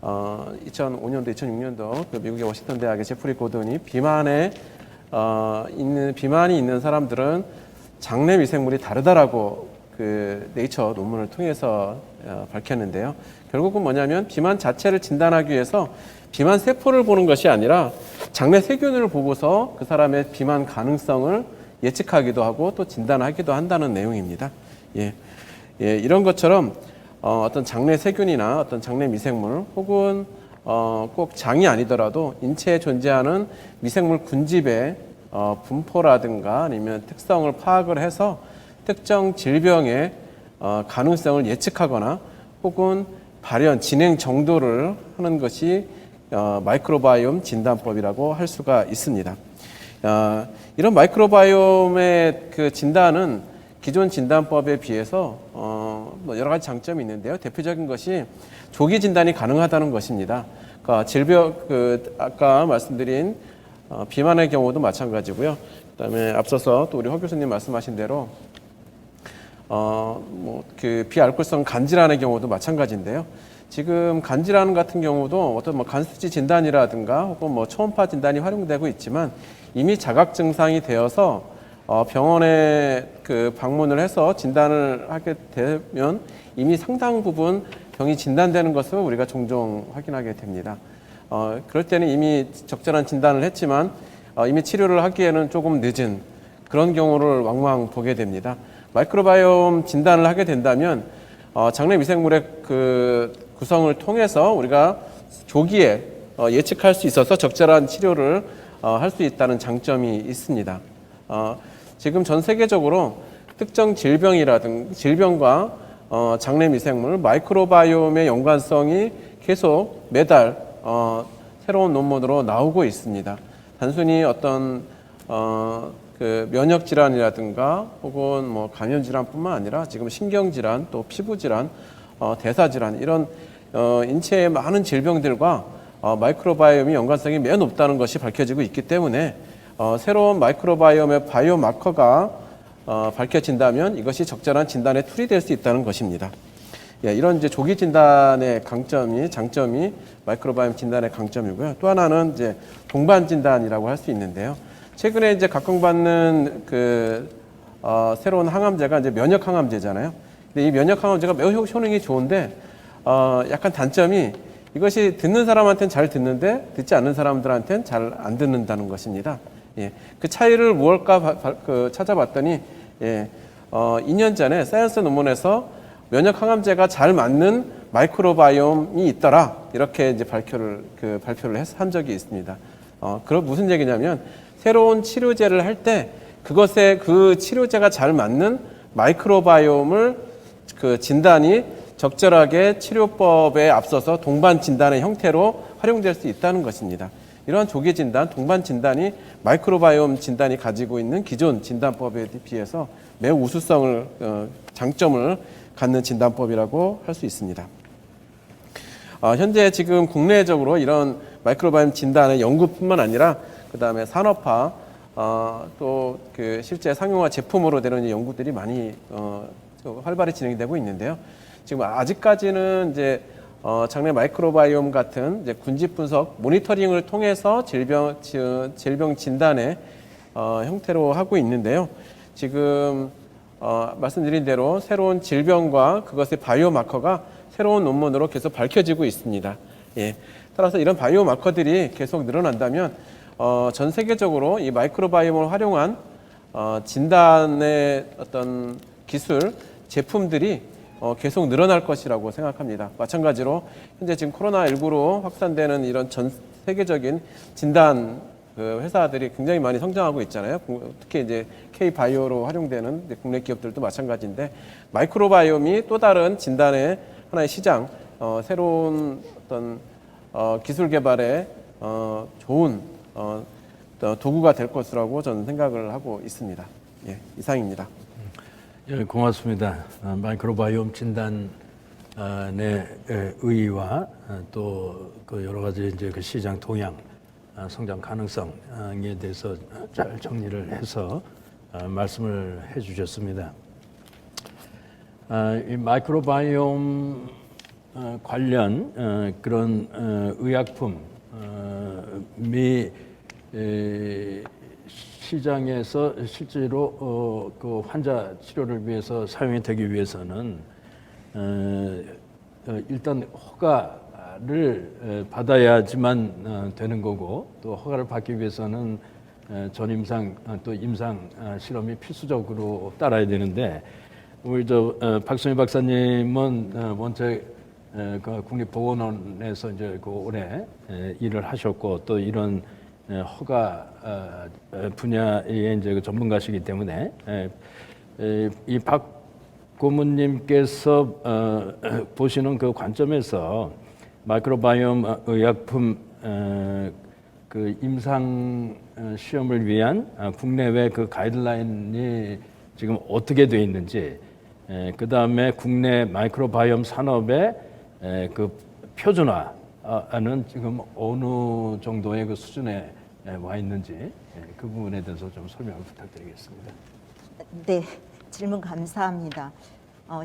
2005년도, 2006년도 그 미국의 워싱턴 대학의 제프리 고든이 비만이 있는 사람들은 장내 미생물이 다르다라고 그 네이처 논문을 통해서 밝혔는데요. 결국은 뭐냐면 비만 자체를 진단하기 위해서 비만 세포를 보는 것이 아니라 장내 세균을 보고서 그 사람의 비만 가능성을 예측하기도 하고 또 진단하기도 한다는 내용입니다. 이런 것처럼 어떤 장내 세균이나 어떤 장내 미생물 혹은 꼭 장이 아니더라도 인체에 존재하는 미생물 군집의 분포라든가 아니면 특성을 파악을 해서 특정 질병의 가능성을 예측하거나 혹은 발현, 진행 정도를 하는 것이 마이크로바이옴 진단법이라고 할 수가 있습니다. 이런 마이크로바이옴의 그 진단은 기존 진단법에 비해서 뭐 여러 가지 장점이 있는데요. 대표적인 것이 조기 진단이 가능하다는 것입니다. 그러니까 질병 아까 말씀드린 비만의 경우도 마찬가지고요. 그다음에 앞서서 또 우리 허 교수님 말씀하신 대로 뭐 그 비알코올성 간질환의 경우도 마찬가지인데요. 지금 간질환 같은 경우도 어떤 뭐 간수치 진단이라든가 혹은 뭐 초음파 진단이 활용되고 있지만 이미 자각 증상이 되어서 병원에 그 방문을 해서 진단을 하게 되면 이미 상당 부분 병이 진단되는 것을 우리가 종종 확인하게 됩니다. 그럴 때는 이미 적절한 진단을 했지만 이미 치료를 하기에는 조금 늦은 그런 경우를 왕왕 보게 됩니다. 마이크로바이옴 진단을 하게 된다면 장내 미생물의 그 구성을 통해서 우리가 조기에 예측할 수 있어서 적절한 치료를 할 수 있다는 장점이 있습니다. 지금 전 세계적으로 특정 질병과 장내 미생물, 마이크로바이옴의 연관성이 계속 매달 새로운 논문으로 나오고 있습니다. 단순히 어떤 그 면역 질환이라든가 혹은 뭐 감염 질환뿐만 아니라 지금 신경 질환, 또 피부 질환, 대사 질환 이런 인체의 많은 질병들과 마이크로바이옴이 연관성이 매우 높다는 것이 밝혀지고 있기 때문에 새로운 마이크로바이옴의 바이오마커가 밝혀진다면 이것이 적절한 진단의 툴이 될 수 있다는 것입니다. 이런 이제 조기 진단의 장점이 마이크로바이옴 진단의 강점이고요. 또 하나는 이제 동반 진단이라고 할 수 있는데요. 최근에 이제 각광받는 그 새로운 항암제가 이제 면역 항암제잖아요. 근데 이 면역 항암제가 매우 효능이 좋은데 약간 단점이 이것이 듣는 사람한테는 잘 듣는데 듣지 않는 사람들한테는 잘 안 듣는다는 것입니다. 그 차이를 무엇일까 찾아봤더니 2년 전에 사이언스 논문에서 면역 항암제가 잘 맞는 마이크로바이옴이 있더라 이렇게 이제 발표를 한 적이 있습니다. 그럼 무슨 얘기냐면 새로운 치료제를 할 때 그것에 그 치료제가 잘 맞는 마이크로바이옴을 그 진단이 적절하게 치료법에 앞서서 동반 진단의 형태로 활용될 수 있다는 것입니다. 이러한 조기 진단, 동반 진단이 마이크로바이옴 진단이 가지고 있는 기존 진단법에 비해서 매우 우수성을 장점을 갖는 진단법이라고 할 수 있습니다. 현재 지금 국내적으로 이런 마이크로바이옴 진단의 연구뿐만 아니라 그다음에 산업화 또 그 실제 상용화 제품으로 되는 연구들이 많이 활발히 진행되고 있는데요. 지금 아직까지는 이제 장내 마이크로바이옴 같은 이제 군집 분석 모니터링을 통해서 질병 진단의 형태로 하고 있는데요. 지금 말씀드린 대로 새로운 질병과 그것의 바이오마커가 새로운 논문으로 계속 밝혀지고 있습니다. 따라서 이런 바이오마커들이 계속 늘어난다면 전 세계적으로 이 마이크로바이옴을 활용한 진단의 어떤 기술, 제품들이 계속 늘어날 것이라고 생각합니다. 마찬가지로 현재 지금 코로나19로 확산되는 이런 전 세계적인 진단 그 회사들이 굉장히 많이 성장하고 있잖아요. 특히 이제 K 바이오로 활용되는 이제 국내 기업들도 마찬가지인데 마이크로바이옴이 또 다른 진단의 하나의 시장, 새로운 어떤 기술 개발에 좋은 도구가 될 것이라고 저는 생각을 하고 있습니다. 예, 이상입니다. 예, 고맙습니다. 마이크로바이옴 진단의 의의와 또 그 여러 가지 이제 그 시장 동향, 성장 가능성에 대해서 잘 정리를 해서 말씀을 해주셨습니다. 이 마이크로바이옴 관련 그런 의약품이 시장에서 실제로 그 환자 치료를 위해서 사용이 되기 위해서는 일단 허가를 받아야지만 되는 거고, 또 허가를 받기 위해서는 전임상 또 임상 실험이 필수적으로 따라야 되는데, 우리 박순희 박사님은 원체 그 국립보건원에서 이제 그 오래 일을 하셨고, 또 이런 허가 분야의 이제 그 전문가시기 때문에 이 박 고문님께서 보시는 그 관점에서 마이크로바이옴 의약품 그 임상 시험을 위한 국내외 그 가이드라인이 지금 어떻게 돼 있는지, 그 다음에 국내 마이크로바이옴 산업의 그 표준화는 지금 어느 정도의 그 수준에 와 있는지, 그 부분에 대해서 좀 설명을 부탁드리겠습니다. 네, 질문 감사합니다.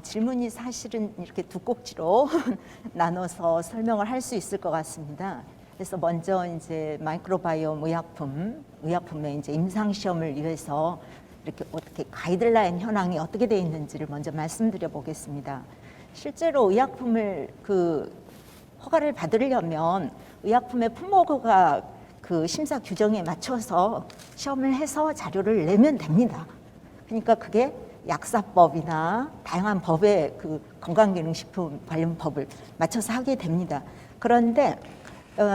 질문이 사실은 이렇게 두 꼭지로 나눠서 설명을 할 수 있을 것 같습니다. 그래서 먼저 이제 마이크로바이옴 의약품의 이제 임상 시험을 위해서 이렇게 어떻게 가이드라인 현황이 어떻게 되어 있는지를 먼저 말씀드려 보겠습니다. 실제로 의약품을 그 허가를 받으려면 의약품의 품목허가 그 심사 규정에 맞춰서 시험을 해서 자료를 내면 됩니다. 그러니까 그게 약사법이나 다양한 법의 그 건강기능식품 관련 법을 맞춰서 하게 됩니다. 그런데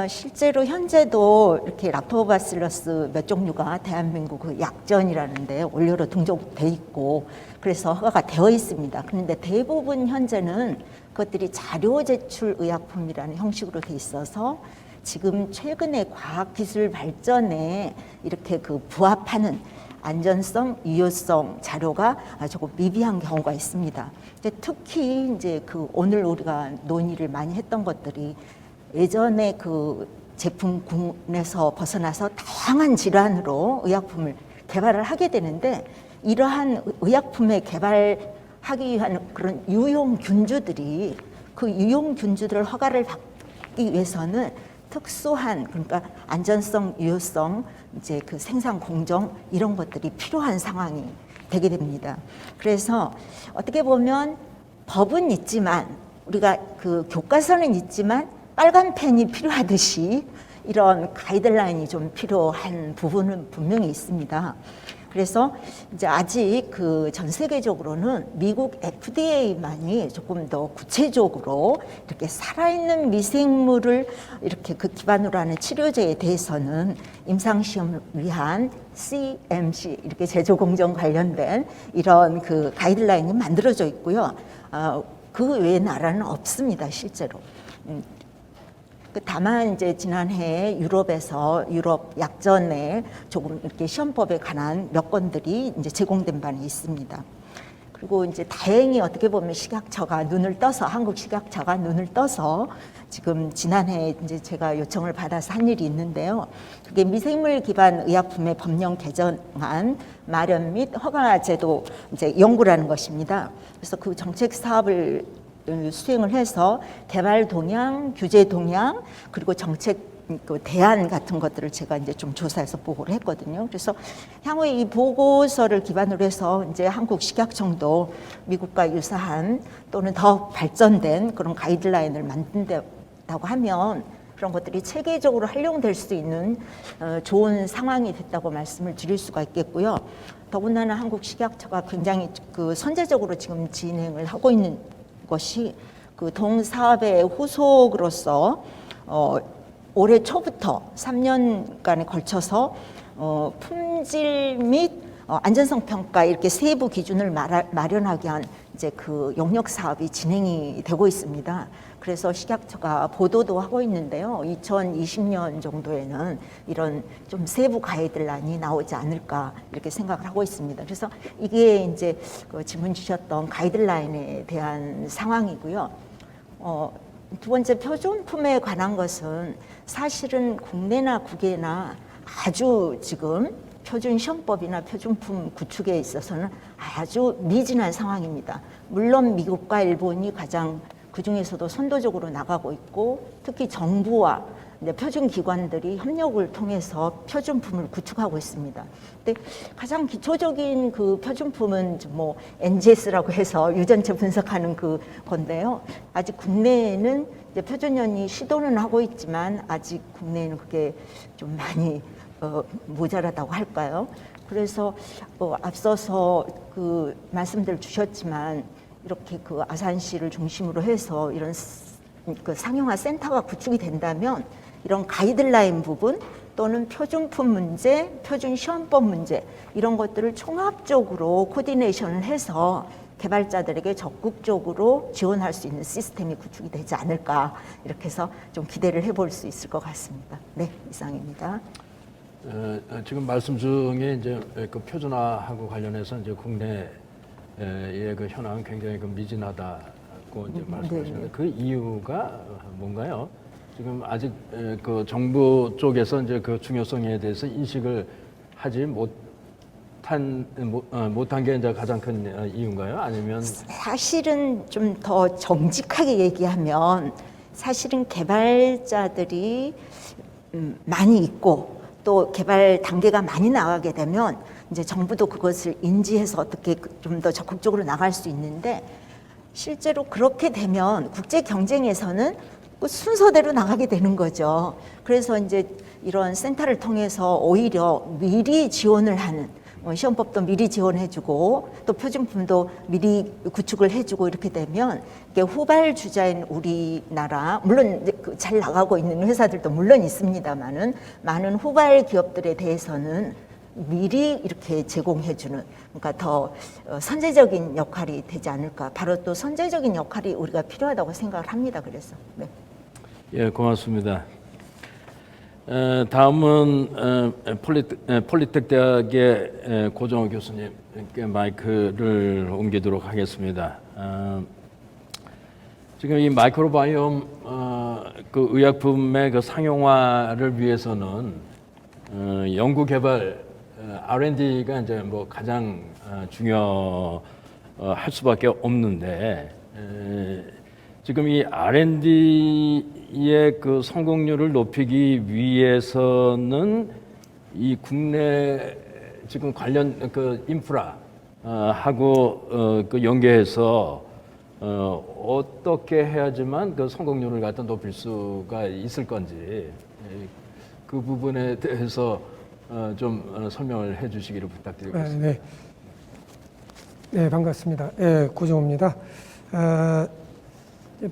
실제로 현재도 이렇게 락토바실러스 몇 종류가 대한민국 그 약전이라는데 원료로 등록돼 있고 그래서 허가가 되어 있습니다. 그런데 대부분 현재는 그것들이 자료 제출 의약품이라는 형식으로 돼 있어서 지금 최근에 과학기술 발전에 이렇게 그 부합하는 안전성, 유효성 자료가 조금 미비한 경우가 있습니다. 특히 이제 그 오늘 우리가 논의를 많이 했던 것들이 예전에 그 제품군에서 벗어나서 다양한 질환으로 의약품을 개발을 하게 되는데, 이러한 의약품의 개발하기 위한 그런 유용균주들이 그 유용균주들 허가를 받기 위해서는 특수한, 그러니까 안전성, 유효성, 이제 그 생산 공정 이런 것들이 필요한 상황이 되게 됩니다. 그래서 어떻게 보면 법은 있지만 우리가 그 교과서는 있지만 빨간 펜이 필요하듯이 이런 가이드라인이 좀 필요한 부분은 분명히 있습니다. 그래서 이제 아직 그 전 세계적으로는 미국 FDA만이 조금 더 구체적으로 이렇게 살아있는 미생물을 이렇게 그 기반으로 하는 치료제에 대해서는 임상시험을 위한 CMC 이렇게 제조 공정 관련된 이런 그 가이드라인이 만들어져 있고요. 그 외의 나라는 없습니다, 실제로. 다만 이제 지난해 유럽에서 유럽 약전에 조금 이렇게 시험법에 관한 몇 건들이 이제 제공된 바는 있습니다. 그리고 이제 다행히 어떻게 보면 식약처가 눈을 떠서, 한국 식약처가 눈을 떠서 지금 지난해 이제 제가 요청을 받아서 한 일이 있는데요. 그게 미생물 기반 의약품의 법령 개정안 마련 및 허가 제도 이제 연구라는 것입니다. 그래서 그 정책 사업을 수행을 해서 개발 동향, 규제 동향, 그리고 정책 그 대안 같은 것들을 제가 이제 좀 조사해서 보고를 했거든요. 그래서 향후에 이 보고서를 기반으로 해서 이제 한국 식약청도 미국과 유사한 또는 더 발전된 그런 가이드라인을 만든다고 하면 그런 것들이 체계적으로 활용될 수 있는 좋은 상황이 됐다고 말씀을 드릴 수가 있겠고요. 더군다나 한국 식약처가 굉장히 그 선제적으로 지금 진행을 하고 있는 것이 그 동사업의 후속으로서 올해 초부터 3년간에 걸쳐서 품질 및 안전성 평가 이렇게 세부 기준을 마련하기 위한 이제 그 용역 사업이 진행이 되고 있습니다. 그래서 식약처가 보도도 하고 있는데요. 2020년 정도에는 이런 좀 세부 가이드라인이 나오지 않을까 이렇게 생각을 하고 있습니다. 그래서 이게 이제 그 질문 주셨던 가이드라인에 대한 상황이고요. 두 번째 표준품에 관한 것은 사실은 국내나 국외나 아주 지금 표준 시험법이나 표준품 구축에 있어서는 아주 미진한 상황입니다. 물론 미국과 일본이 가장 그 중에서도 선도적으로 나가고 있고 특히 정부와 표준 기관들이 협력을 통해서 표준품을 구축하고 있습니다. 근데 가장 기초적인 그 표준품은 뭐 NGS라고 해서 유전체 분석하는 그 건데요. 아직 국내에는 이제 표준연이 시도는 하고 있지만 아직 국내에는 그게 좀 많이 모자라다고 할까요? 그래서 앞서서 그 말씀들 주셨지만 이렇게 그 아산시를 중심으로 해서 이런 그 상용화 센터가 구축이 된다면 이런 가이드라인 부분 또는 표준품 문제, 표준 시험법 문제 이런 것들을 총합적으로 코디네이션을 해서 개발자들에게 적극적으로 지원할 수 있는 시스템이 구축이 되지 않을까 이렇게 해서 좀 기대를 해볼 수 있을 것 같습니다. 네, 이상입니다. 지금 말씀 중에 이제 그 표준화하고 관련해서 이제 국내의 그 현황은 굉장히 그 미진하다고 이제 말씀하시는데 그 이유가 뭔가요? 지금 아직 그 정부 쪽에서 이제 그 중요성에 대해서 인식을 하지 못한 게 이제 가장 큰 이유인가요? 아니면 사실은 좀 더 정직하게 얘기하면 사실은 개발자들이 많이 있고 또 개발 단계가 많이 나가게 되면 이제 정부도 그것을 인지해서 어떻게 좀 더 적극적으로 나갈 수 있는데 실제로 그렇게 되면 국제 경쟁에서는 그 순서대로 나가게 되는 거죠. 그래서 이제 이런 센터를 통해서 오히려 미리 지원을 하는 시험법도 미리 지원해주고 또 표준품도 미리 구축을 해주고 이렇게 되면 이게 후발주자인 우리나라 물론 잘 나가고 있는 회사들도 물론 있습니다만은 많은 후발 기업들에 대해서는 미리 이렇게 제공해주는 그러니까 더 선제적인 역할이 되지 않을까 바로 또 선제적인 역할이 우리가 필요하다고 생각을 합니다. 그래서 네. 예, 고맙습니다. 다음은 폴리텍 대학의 고정호 교수님께 마이크를 옮기도록 하겠습니다. 지금 이 마이크로바이옴 그 의약품의 그 상용화를 위해서는 연구 개발 R&D가 이제 뭐 가장 중요할 수밖에 없는데 지금 이 R&D의 그 성공률을 높이기 위해서는 이 국내 지금 관련 그 인프라 하고 그 연계해서 어떻게 해야지만 그 성공률을 갖다 높일 수가 있을 건지 그 부분에 대해서 좀 설명을 해주시기를 부탁드리겠습니다. 네, 반갑습니다. 고정호입니다.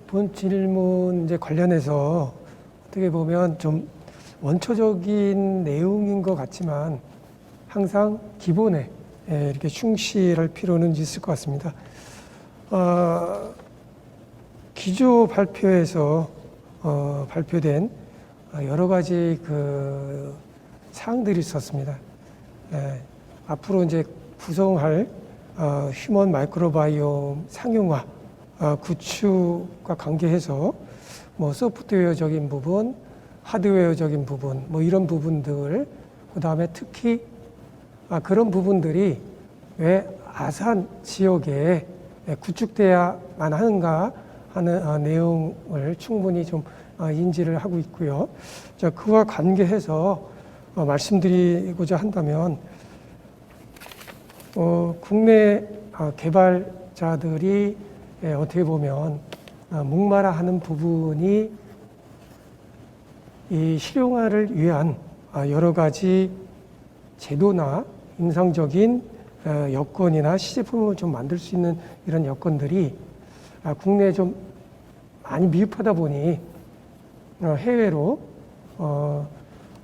본 질문 이제 관련해서 어떻게 보면 좀 원초적인 내용인 것 같지만 항상 기본에 이렇게 충실할 필요는 있을 것 같습니다. 기조 발표에서 발표된 여러 가지 그 사항들이 있었습니다. 앞으로 이제 구성할 휴먼 마이크로바이옴 상용화 구축과 관계해서 뭐 소프트웨어적인 부분, 하드웨어적인 부분, 뭐 이런 부분들, 그 다음에 특히 그런 부분들이 왜 아산 지역에 구축돼야만 하는가 하는 내용을 충분히 좀 인지를 하고 있고요. 자, 그와 관계해서 말씀드리고자 한다면 국내 개발자들이 어떻게 보면 목마라하는 부분이 이 실용화를 위한 여러 가지 제도나 임상적인 여건이나 시제품을 좀 만들 수 있는 이런 여건들이 국내에 좀 많이 미흡하다 보니 해외로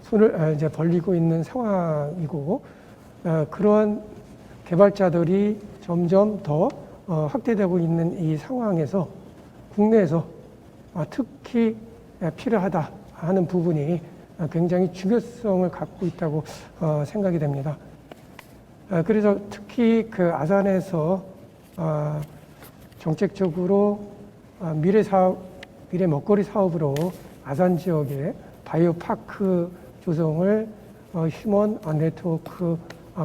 손을 이제 벌리고 있는 상황이고, 그러한 개발자들이 점점 더 확대되고 있는 이 상황에서 국내에서 특히 필요하다 하는 부분이 굉장히 중요성을 갖고 있다고 생각이 됩니다. 그래서 특히 그 아산에서 정책적으로 미래 먹거리 사업으로 아산 지역에 바이오 파크 조성을 휴먼 네트워크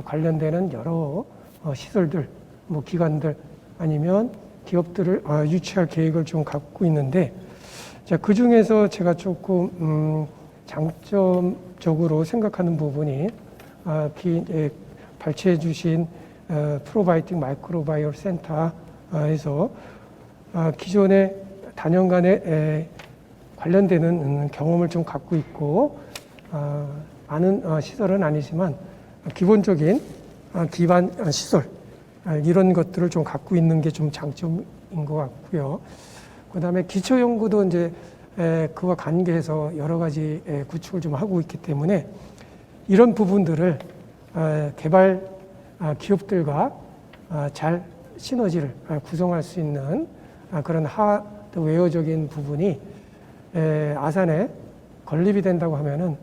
관련되는 여러 시설들, 뭐 기관들 아니면 기업들을 유치할 계획을 좀 갖고 있는데, 자, 그 중에서 제가 조금 장점적으로 생각하는 부분이 발췌해 주신 프로바이오틱 마이크로바이옴 센터에서 기존의 단연간의 관련되는 경험을 좀 갖고 있고, 많은 시설은 아니지만 기본적인 기반 시설 이런 것들을 좀 갖고 있는 게 좀 장점인 것 같고요. 그다음에 기초 연구도 이제 그와 관계해서 여러 가지 구축을 좀 하고 있기 때문에 이런 부분들을 개발 기업들과 잘 시너지를 구성할 수 있는 그런 하드웨어적인 부분이 아산에 건립이 된다고 하면은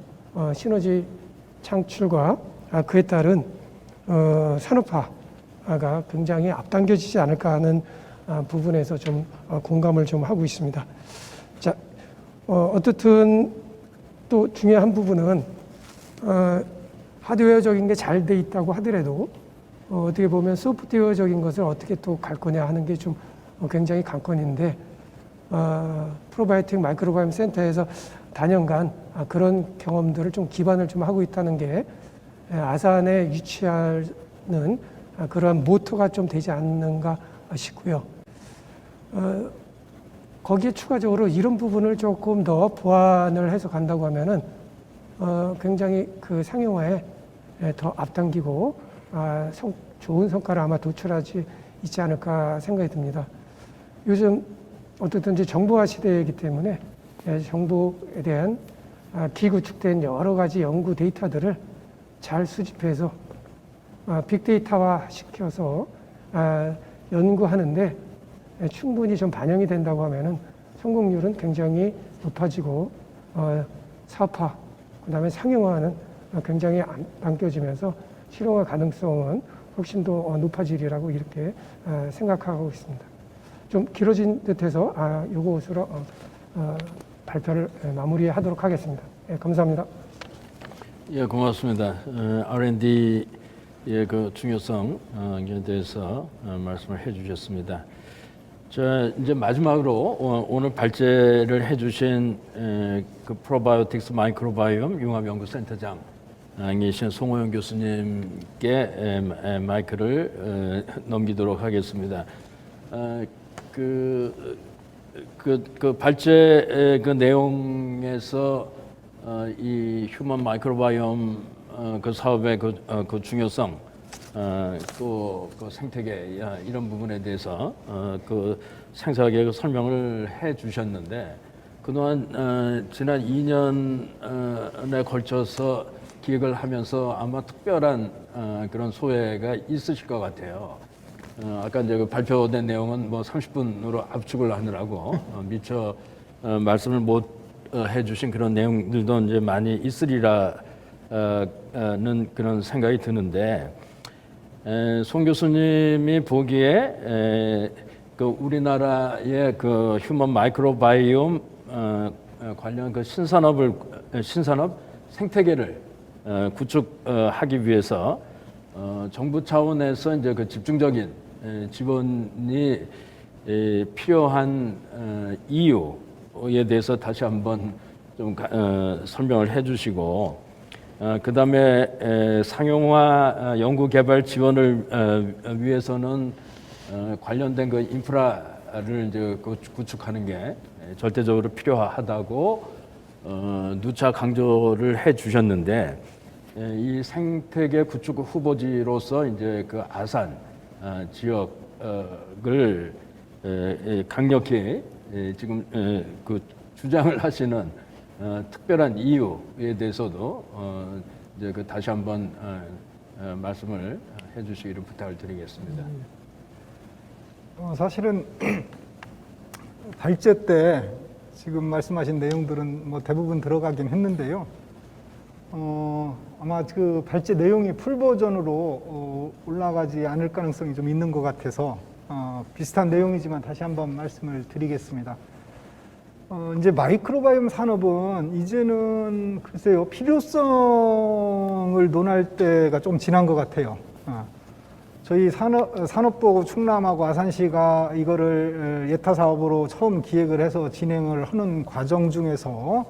시너지 창출과 그에 따른 산업화가 굉장히 앞당겨지지 않을까 하는 부분에서 좀 공감을 좀 하고 있습니다. 자, 어떻든 또 중요한 부분은 하드웨어적인 게 잘 돼 있다고 하더라도 어떻게 보면 소프트웨어적인 것을 어떻게 또 갈 거냐 하는 게 좀 굉장히 관건인데, 프로바이오틱 마이크로바이옴 센터에서 단연간 그런 경험들을 좀 기반을 좀 하고 있다는 게 아산에 유치하는 그러한 모토가 좀 되지 않는가 싶고요. 거기에 추가적으로 이런 부분을 조금 더 보완을 해서 간다고 하면은 굉장히 그 상용화에 더 앞당기고 좋은 성과를 아마 도출하지 있지 않을까 생각이 듭니다. 요즘 어쨌든 이제 정보화 시대이기 때문에 정보에 대한 기구축된 여러 가지 연구 데이터들을 잘 수집해서 빅데이터화 시켜서 연구하는데 충분히 좀 반영이 된다고 하면은 성공률은 굉장히 높아지고 사업화, 그다음에 상용화는 굉장히 남겨지면서 실용화 가능성은 훨씬 더 높아지리라고 이렇게 생각하고 있습니다. 좀 길어진 듯해서 요것으로 발표를 마무리하도록 하겠습니다. 감사합니다. 예, 고맙습니다. R&D의 그 중요성에 대해서 말씀을 해주셨습니다. 자, 이제 마지막으로 오늘 발제를 해주신 그 프로바이오틱스 마이크로바이옴 융합연구센터장이신 송호영 교수님께 마이크를 넘기도록 하겠습니다. 그 발제 그 내용에서 이 휴먼 마이크로바이옴 그 사업의 그 중요성, 또 그 생태계 이런 부분에 대해서 그 상세하게 설명을 해 주셨는데, 그동안 지난 2년에 걸쳐서 기획을 하면서 아마 특별한 그런 소회가 있으실 것 같아요. 아까 이제 그 발표된 내용은 뭐 30분으로 압축을 하느라고 미처 말씀을 못 해주신 그런 내용들도 이제 많이 있으리라는 그런 생각이 드는데, 송 교수님이 보기에 그 우리나라의 그 휴먼 마이크로바이옴 관련 그 신산업 생태계를 구축하기 위해서 정부 차원에서 이제 그 집중적인 지원이 필요한 이유에 대해서 다시 한번 좀 설명을 해주시고, 그 다음에 상용화 연구 개발 지원을 위해서는 관련된 그 인프라를 이제 구축하는 게 절대적으로 필요하다고 누차 강조를 해주셨는데, 이 생태계 구축 후보지로서 이제 그 아산 지역을 강력히 지금 그 주장을 하시는 특별한 이유에 대해서도 이제 그 다시 한번 말씀을 해주시기를 부탁을 드리겠습니다. 사실은 발제 때 지금 말씀하신 내용들은 뭐 대부분 들어가긴 했는데요. 아마 그 발제 내용이 풀 버전으로 올라가지 않을 가능성이 좀 있는 것 같아서 비슷한 내용이지만 다시 한번 말씀을 드리겠습니다. 이제 마이크로바이옴 산업은 이제는 글쎄요, 필요성을 논할 때가 좀 지난 것 같아요. 저희 산업부 충남하고 아산시가 이거를 예타 사업으로 처음 기획을 해서 진행을 하는 과정 중에서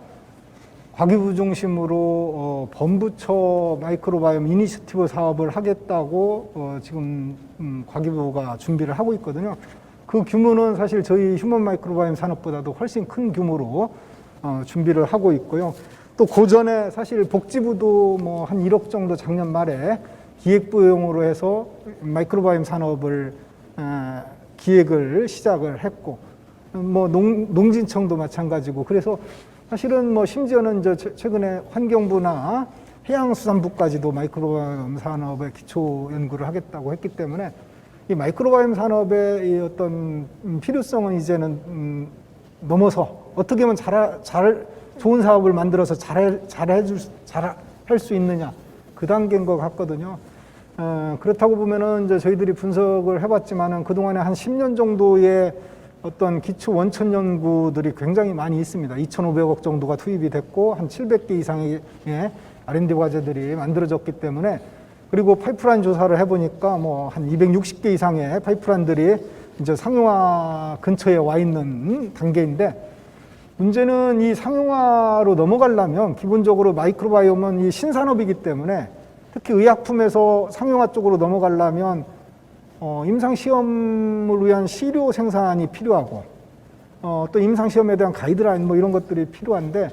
과기부 중심으로 범부처 마이크로바이옴 이니셔티브 사업을 하겠다고 지금 과기부가 준비를 하고 있거든요. 그 규모는 사실 저희 휴먼 마이크로바이옴 산업보다도 훨씬 큰 규모로 준비를 하고 있고요. 또 그 전에 사실 복지부도 뭐 한 1억 정도 작년 말에 기획부용으로 해서 마이크로바이옴 산업을 기획을 시작을 했고, 뭐 농진청도 마찬가지고, 그래서 사실은 뭐 심지어는 최근에 환경부나 해양수산부까지도 마이크로바이옴 산업의 기초 연구를 하겠다고 했기 때문에 이 마이크로바이옴 산업의 이 어떤 필요성은 이제는 넘어서 어떻게 하면 좋은 사업을 만들어서 잘할 수 있느냐, 그 단계인 것 같거든요. 그렇다고 보면은 이제 저희들이 분석을 해봤지만은 그동안에 한 10년 정도의 어떤 기초 원천 연구들이 굉장히 많이 있습니다. 2,500억 정도가 투입이 됐고 한 700개 이상의 R&D 과제들이 만들어졌기 때문에, 그리고 파이프라인 조사를 해보니까 뭐 한 260개 이상의 파이프라인들이 이제 상용화 근처에 와 있는 단계인데, 문제는 이 상용화로 넘어가려면 기본적으로 마이크로바이옴은 이 신산업이기 때문에 특히 의약품에서 상용화 쪽으로 넘어가려면 임상시험을 위한 시료 생산이 필요하고 또 임상시험에 대한 가이드라인 뭐 이런 것들이 필요한데,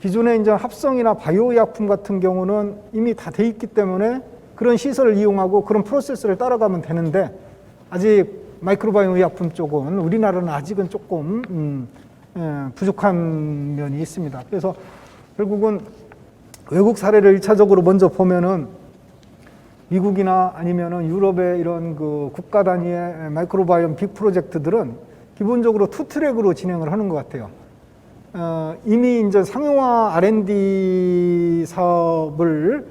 기존에 이제 합성이나 바이오의약품 같은 경우는 이미 다 돼 있기 때문에 그런 시설을 이용하고 그런 프로세스를 따라가면 되는데, 아직 마이크로바이옴 의약품 쪽은 우리나라는 아직은 조금 부족한 면이 있습니다. 그래서 결국은 외국 사례를 1차적으로 먼저 보면은 미국이나 아니면은 유럽의 이런 그 국가 단위의 마이크로바이옴 빅 프로젝트들은 기본적으로 투 트랙으로 진행을 하는 것 같아요. 이미 이제 상용화 R&D 사업을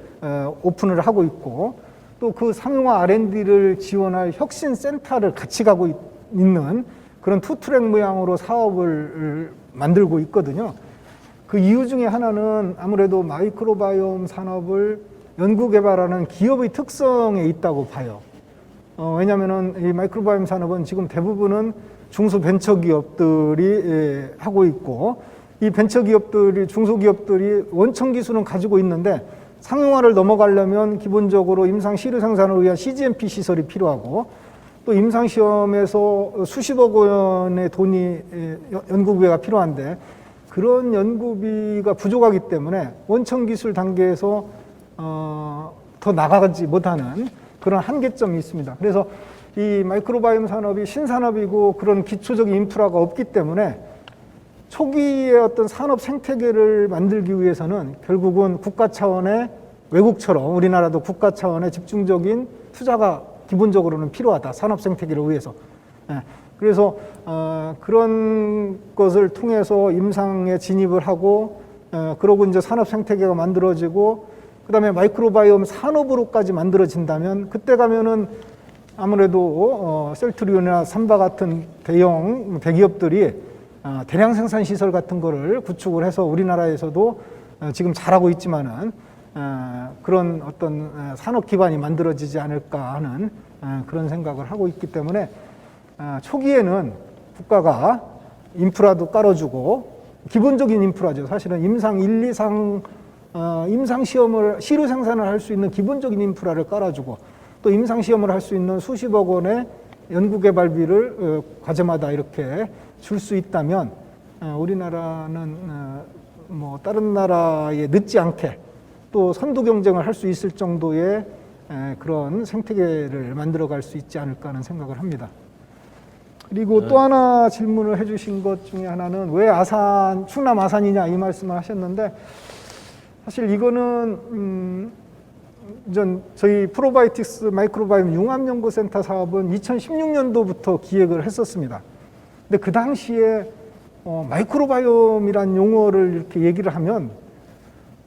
오픈을 하고 있고, 또 그 상용화 R&D를 지원할 혁신 센터를 같이 가고 있는 그런 투 트랙 모양으로 사업을 만들고 있거든요. 그 이유 중에 하나는 아무래도 마이크로바이옴 산업을 연구 개발하는 기업의 특성에 있다고 봐요. 왜냐하면은 이 마이크로바이옴 산업은 지금 대부분은 중소벤처기업들이 하고 있고, 이 벤처기업들이, 중소기업들이 원천 기술은 가지고 있는데 상용화를 넘어가려면 기본적으로 임상 시료 생산을 위한 CGMP 시설이 필요하고, 또 임상시험에서 수십억 원의 돈이 연구비가 필요한데 그런 연구비가 부족하기 때문에 원천 기술 단계에서 더 나가지 못하는 그런 한계점이 있습니다. 그래서 이 마이크로바이옴 산업이 신산업이고 그런 기초적인 인프라가 없기 때문에 초기의 어떤 산업 생태계를 만들기 위해서는 결국은 국가 차원의, 외국처럼 우리나라도 국가 차원의 집중적인 투자가 기본적으로는 필요하다, 산업 생태계를 위해서. 그래서 그런 것을 통해서 임상에 진입을 하고, 그러고 이제 산업 생태계가 만들어지고, 그다음에 마이크로바이옴 산업으로까지 만들어진다면 그때 가면은 아무래도 셀트리온이나 삼바 같은 대형 대기업들이 대량 생산 시설 같은 거를 구축을 해서 우리나라에서도 지금 잘하고 있지만은 그런 어떤 산업 기반이 만들어지지 않을까 하는 그런 생각을 하고 있기 때문에 초기에는 국가가 인프라도 깔아주고, 기본적인 인프라죠. 사실은 임상 1, 2상 임상 시험을 시료 생산을 할 수 있는 기본적인 인프라를 깔아주고, 또 임상 시험을 할 수 있는 수십억 원의 연구 개발비를 과제마다 이렇게 줄 수 있다면 우리나라는 뭐 다른 나라에 늦지 않게 또 선두 경쟁을 할 수 있을 정도의 그런 생태계를 만들어갈 수 있지 않을까 하는 생각을 합니다. 그리고 또 하나 질문을 해주신 것 중에 하나는 왜 아산, 충남 아산이냐 이 말씀을 하셨는데, 사실 이거는 저희 프로바이오틱스 마이크로바이옴 융합연구센터 사업은 2016년도부터 기획을 했었습니다. 근데 그 당시에 마이크로바이옴이란 용어를 이렇게 얘기를 하면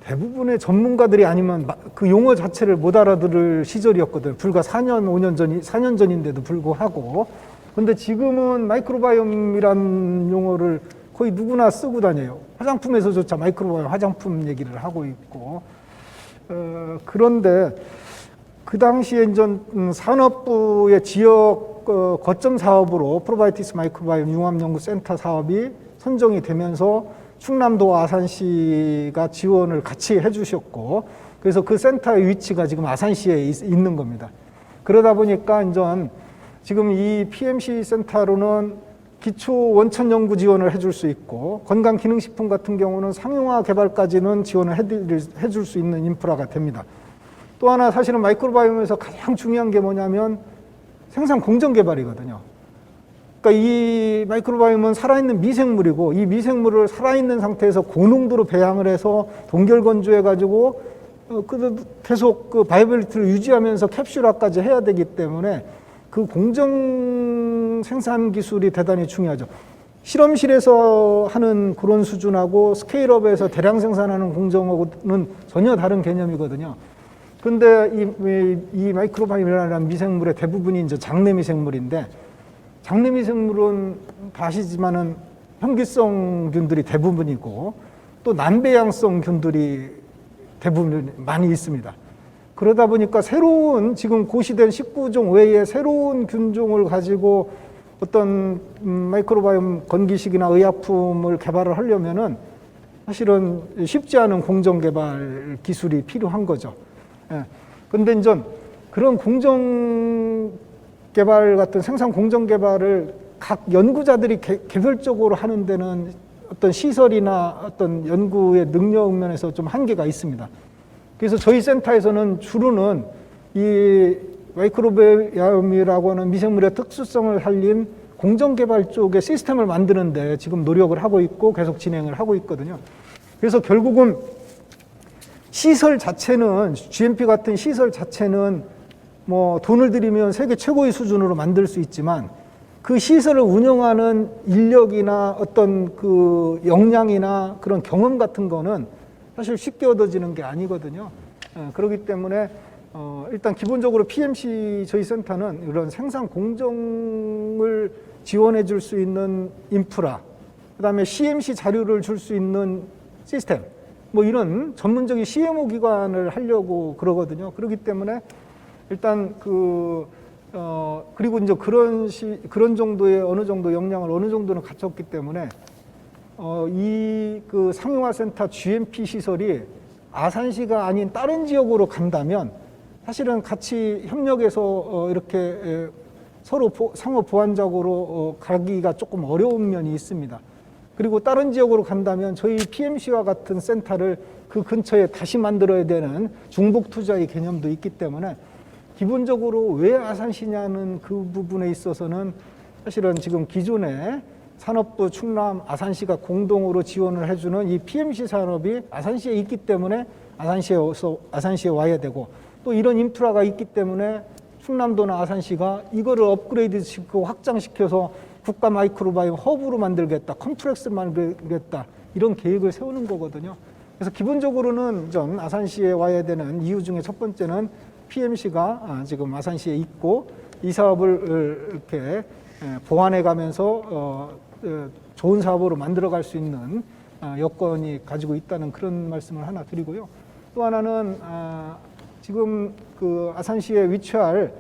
대부분의 전문가들이 아니면 그 용어 자체를 못 알아들을 시절이었거든요. 불과 4년 전인데도 불구하고. 근데 지금은 마이크로바이옴이란 용어를 거의 누구나 쓰고 다녀요. 화장품에서조차 마이크로바이옴 화장품 얘기를 하고 있고. 그런데 그 당시에 이제 산업부의 지역 거점 사업으로 프로바이오틱스 마이크로바이옴 융합연구센터 사업이 선정이 되면서 충남도 아산시가 지원을 같이 해주셨고, 그래서 그 센터의 위치가 지금 아산시에 있는 겁니다. 그러다 보니까 이제 지금 이 PMC 센터로는 기초 원천 연구 지원을 해줄 수 있고, 건강기능식품 같은 경우는 상용화 개발까지는 지원을 해줄 수 있는 인프라가 됩니다. 또 하나 사실은 마이크로바이옴에서 가장 중요한 게 뭐냐면 생산 공정 개발이거든요. 그러니까 이 마이크로바이옴은 살아있는 미생물이고, 이 미생물을 살아있는 상태에서 고농도로 배양을 해서 동결 건조해가지고 계속 그 바이오빌리티를 유지하면서 캡슐화까지 해야 되기 때문에 그 공정 생산 기술이 대단히 중요하죠. 실험실에서 하는 그런 수준하고 스케일업에서 대량 생산하는 공정하고는 전혀 다른 개념이거든요. 그런데 이 마이크로바이옴이라는 미생물의 대부분이 이제 장내 미생물인데, 장내 미생물은 다 아시지만은 현기성균들이 대부분이고 또 난배양성균들이 대부분 많이 있습니다. 그러다 보니까 새로운 지금 고시된 19종 외에 새로운 균종을 가지고 어떤 마이크로바이옴 건기식이나 의약품을 개발을 하려면은 사실은 쉽지 않은 공정 개발 기술이 필요한 거죠. 그런데 이제 그런 공정 개발 같은 생산 공정 개발을 각 연구자들이 개별적으로 하는 데는 어떤 시설이나 어떤 연구의 능력 면에서 좀 한계가 있습니다. 그래서 저희 센터에서는 주로는 이 마이크로바이옴이라고 하는 미생물의 특수성을 살린 공정 개발 쪽의 시스템을 만드는데 지금 노력을 하고 있고 계속 진행을 하고 있거든요. 그래서 결국은 시설 자체는, GMP 같은 시설 자체는 뭐 돈을 들이면 세계 최고의 수준으로 만들 수 있지만 그 시설을 운영하는 인력이나 어떤 그 역량이나 그런 경험 같은 거는 사실 쉽게 얻어지는 게 아니거든요. 그렇기 때문에 일단 기본적으로 PMC 저희 센터는 이런 생산 공정을 지원해 줄 수 있는 인프라, 그다음에 CMC 자료를 줄 수 있는 시스템, 뭐 이런 전문적인 CMO 기관을 하려고 그러거든요. 그렇기 때문에 일단 그리고 이제 그런 정도의 어느 정도 역량을 어느 정도는 갖췄기 때문에 이 그 상용화 센터 GMP 시설이 아산시가 아닌 다른 지역으로 간다면 사실은 같이 협력해서 이렇게 서로 상호 보완적으로 가기가 조금 어려운 면이 있습니다. 그리고 다른 지역으로 간다면 저희 PMC와 같은 센터를 그 근처에 다시 만들어야 되는 중복 투자의 개념도 있기 때문에 기본적으로 왜 아산시냐는 그 부분에 있어서는 사실은 지금 기존에 산업부 충남 아산시가 공동으로 지원을 해주는 이 PMC 산업이 아산시에 있기 때문에 아산시에 와야 되고, 또 이런 인프라가 있기 때문에 충남도나 아산시가 이거를 업그레이드 시키고 확장시켜서 국가 마이크로바이옴 허브로 만들겠다, 컴플렉스를 만들겠다, 이런 계획을 세우는 거거든요. 그래서 기본적으로는 전 아산시에 와야 되는 이유 중에 첫 번째는 PMC가 지금 아산시에 있고 이 사업을 이렇게 보완해 가면서 좋은 사업으로 만들어갈 수 있는 여건이 가지고 있다는 그런 말씀을 하나 드리고요. 또 하나는 지금 그 아산시에 위치할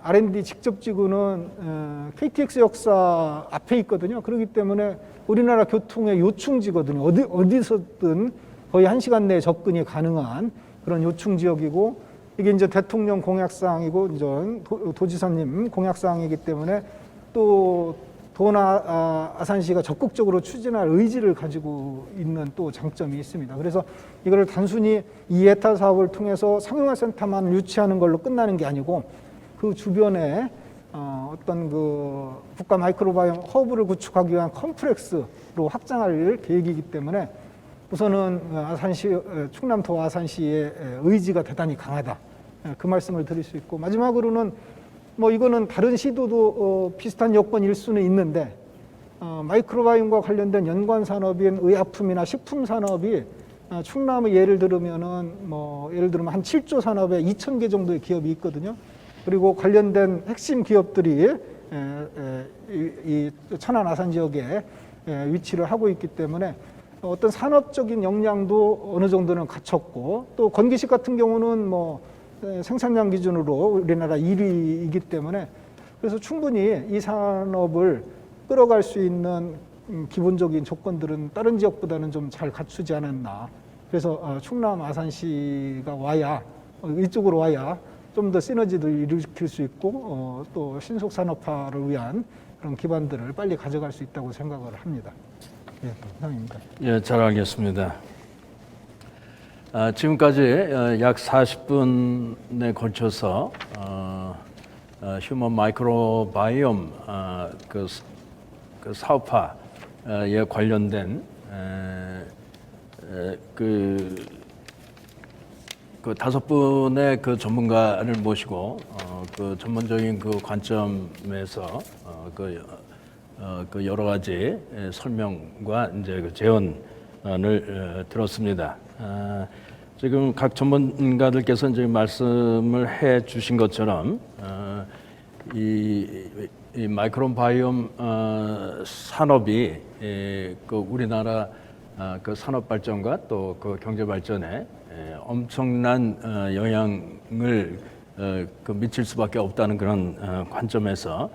R&D 직접지구는 KTX 역사 앞에 있거든요. 그렇기 때문에 우리나라 교통의 요충지거든요. 어디서든 거의 1시간 내에 접근이 가능한 그런 요충 지역이고, 이게 이제 대통령 공약사항이고 이제 도지사님 공약사항이기 때문에 또 도나 아산시가 적극적으로 추진할 의지를 가지고 있는 또 장점이 있습니다. 그래서 이거를 단순히 이 예타 사업을 통해서 상용화 센터만 유치하는 걸로 끝나는 게 아니고 그 주변에 어떤 그 국가 마이크로바이옴 허브를 구축하기 위한 컴플렉스로 확장할 계획이기 때문에 우선은 아산시, 충남도 아산시의 의지가 대단히 강하다. 그 말씀을 드릴 수 있고, 마지막으로는 뭐 이거는 다른 시도도 비슷한 여건일 수는 있는데, 마이크로바이옴과 관련된 연관 산업인 의약품이나 식품 산업이 충남의 예를 들으면은 예를 들면 한 7조 산업에 2,000개 정도의 기업이 있거든요. 그리고 관련된 핵심 기업들이 이 천안 아산 지역에 위치를 하고 있기 때문에 어떤 산업적인 역량도 어느 정도는 갖췄고, 또 건기식 같은 경우는 생산량 기준으로 우리나라 1위이기 때문에 그래서 충분히 이 산업을 끌어갈 수 있는 기본적인 조건들은 다른 지역보다는 좀 잘 갖추지 않았나. 그래서 충남 아산시가 와야, 이쪽으로 와야 좀 더 시너지를 일으킬 수 있고 또 신속 산업화를 위한 그런 기반들을 빨리 가져갈 수 있다고 생각을 합니다. 예, 이상입니다. 예, 잘 알겠습니다. 지금까지 약 40분에 걸쳐서 휴먼 마이크로바이옴 그 사업화에 관련된 그 5분의 그 전문가를 모시고 그 전문적인 그 관점에서 그 여러 가지 설명과 이제 그 제언을 들었습니다. 지금 각 전문가들께서 이제 말씀을 해 주신 것처럼 이 마이크로바이옴 산업이 그 우리나라 그 산업 발전과 또 그 경제 발전에 엄청난 영향을 그 미칠 수밖에 없다는 그런 관점에서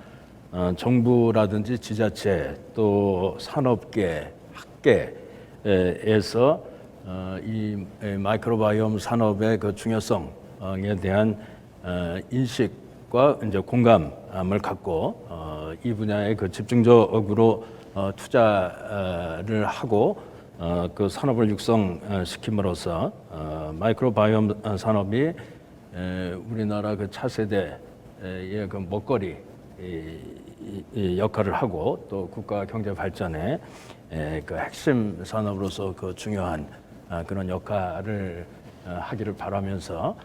정부라든지 지자체 또 산업계, 학계에서 이 마이크로바이옴 산업의 그 중요성에 대한 인식과 이제 공감을 갖고 이 분야에 그 집중적으로 투자를 하고 그 산업을 육성시킴으로써 마이크로바이옴 산업이 우리나라 그 차세대의 그 먹거리 역할을 하고 또 국가 경제 발전에 그 핵심 산업으로서 그 중요한 그런 역할을 하기를 바라면서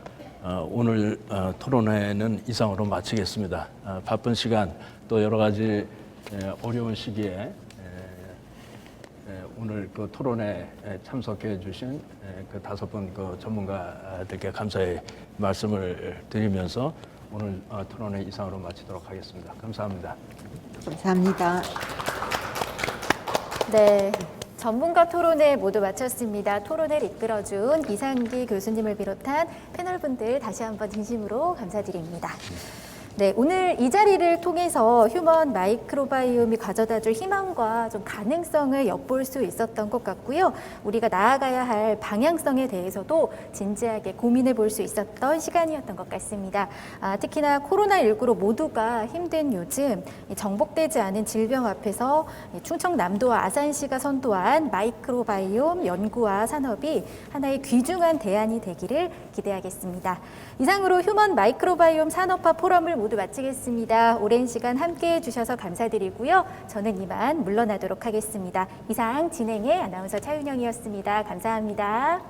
오늘 토론회는 이상으로 마치겠습니다. 바쁜 시간 또 여러 가지 어려운 시기에 오늘 그 토론에 참석해 주신 그 5분 그 전문가들께 감사의 말씀을 드리면서 오늘 토론회 이상으로 마치도록 하겠습니다. 감사합니다. 감사합니다. 네. 전문가 토론회 모두 마쳤습니다. 토론회를 이끌어준 이상기 교수님을 비롯한 패널분들 다시 한번 진심으로 감사드립니다. 네, 오늘 이 자리를 통해서 휴먼 마이크로바이옴이 가져다줄 희망과 좀 가능성을 엿볼 수 있었던 것 같고요. 우리가 나아가야 할 방향성에 대해서도 진지하게 고민해 볼 수 있었던 시간이었던 것 같습니다. 특히나 코로나19로 모두가 힘든 요즘 정복되지 않은 질병 앞에서 충청남도와 아산시가 선도한 마이크로바이옴 연구와 산업이 하나의 귀중한 대안이 되기를 기대하겠습니다. 이상으로 휴먼 마이크로바이옴 산업화 포럼을 모두 마치겠습니다. 오랜 시간 함께해 주셔서 감사드리고요. 저는 이만 물러나도록 하겠습니다. 이상 진행의 아나운서 차윤영이었습니다. 감사합니다.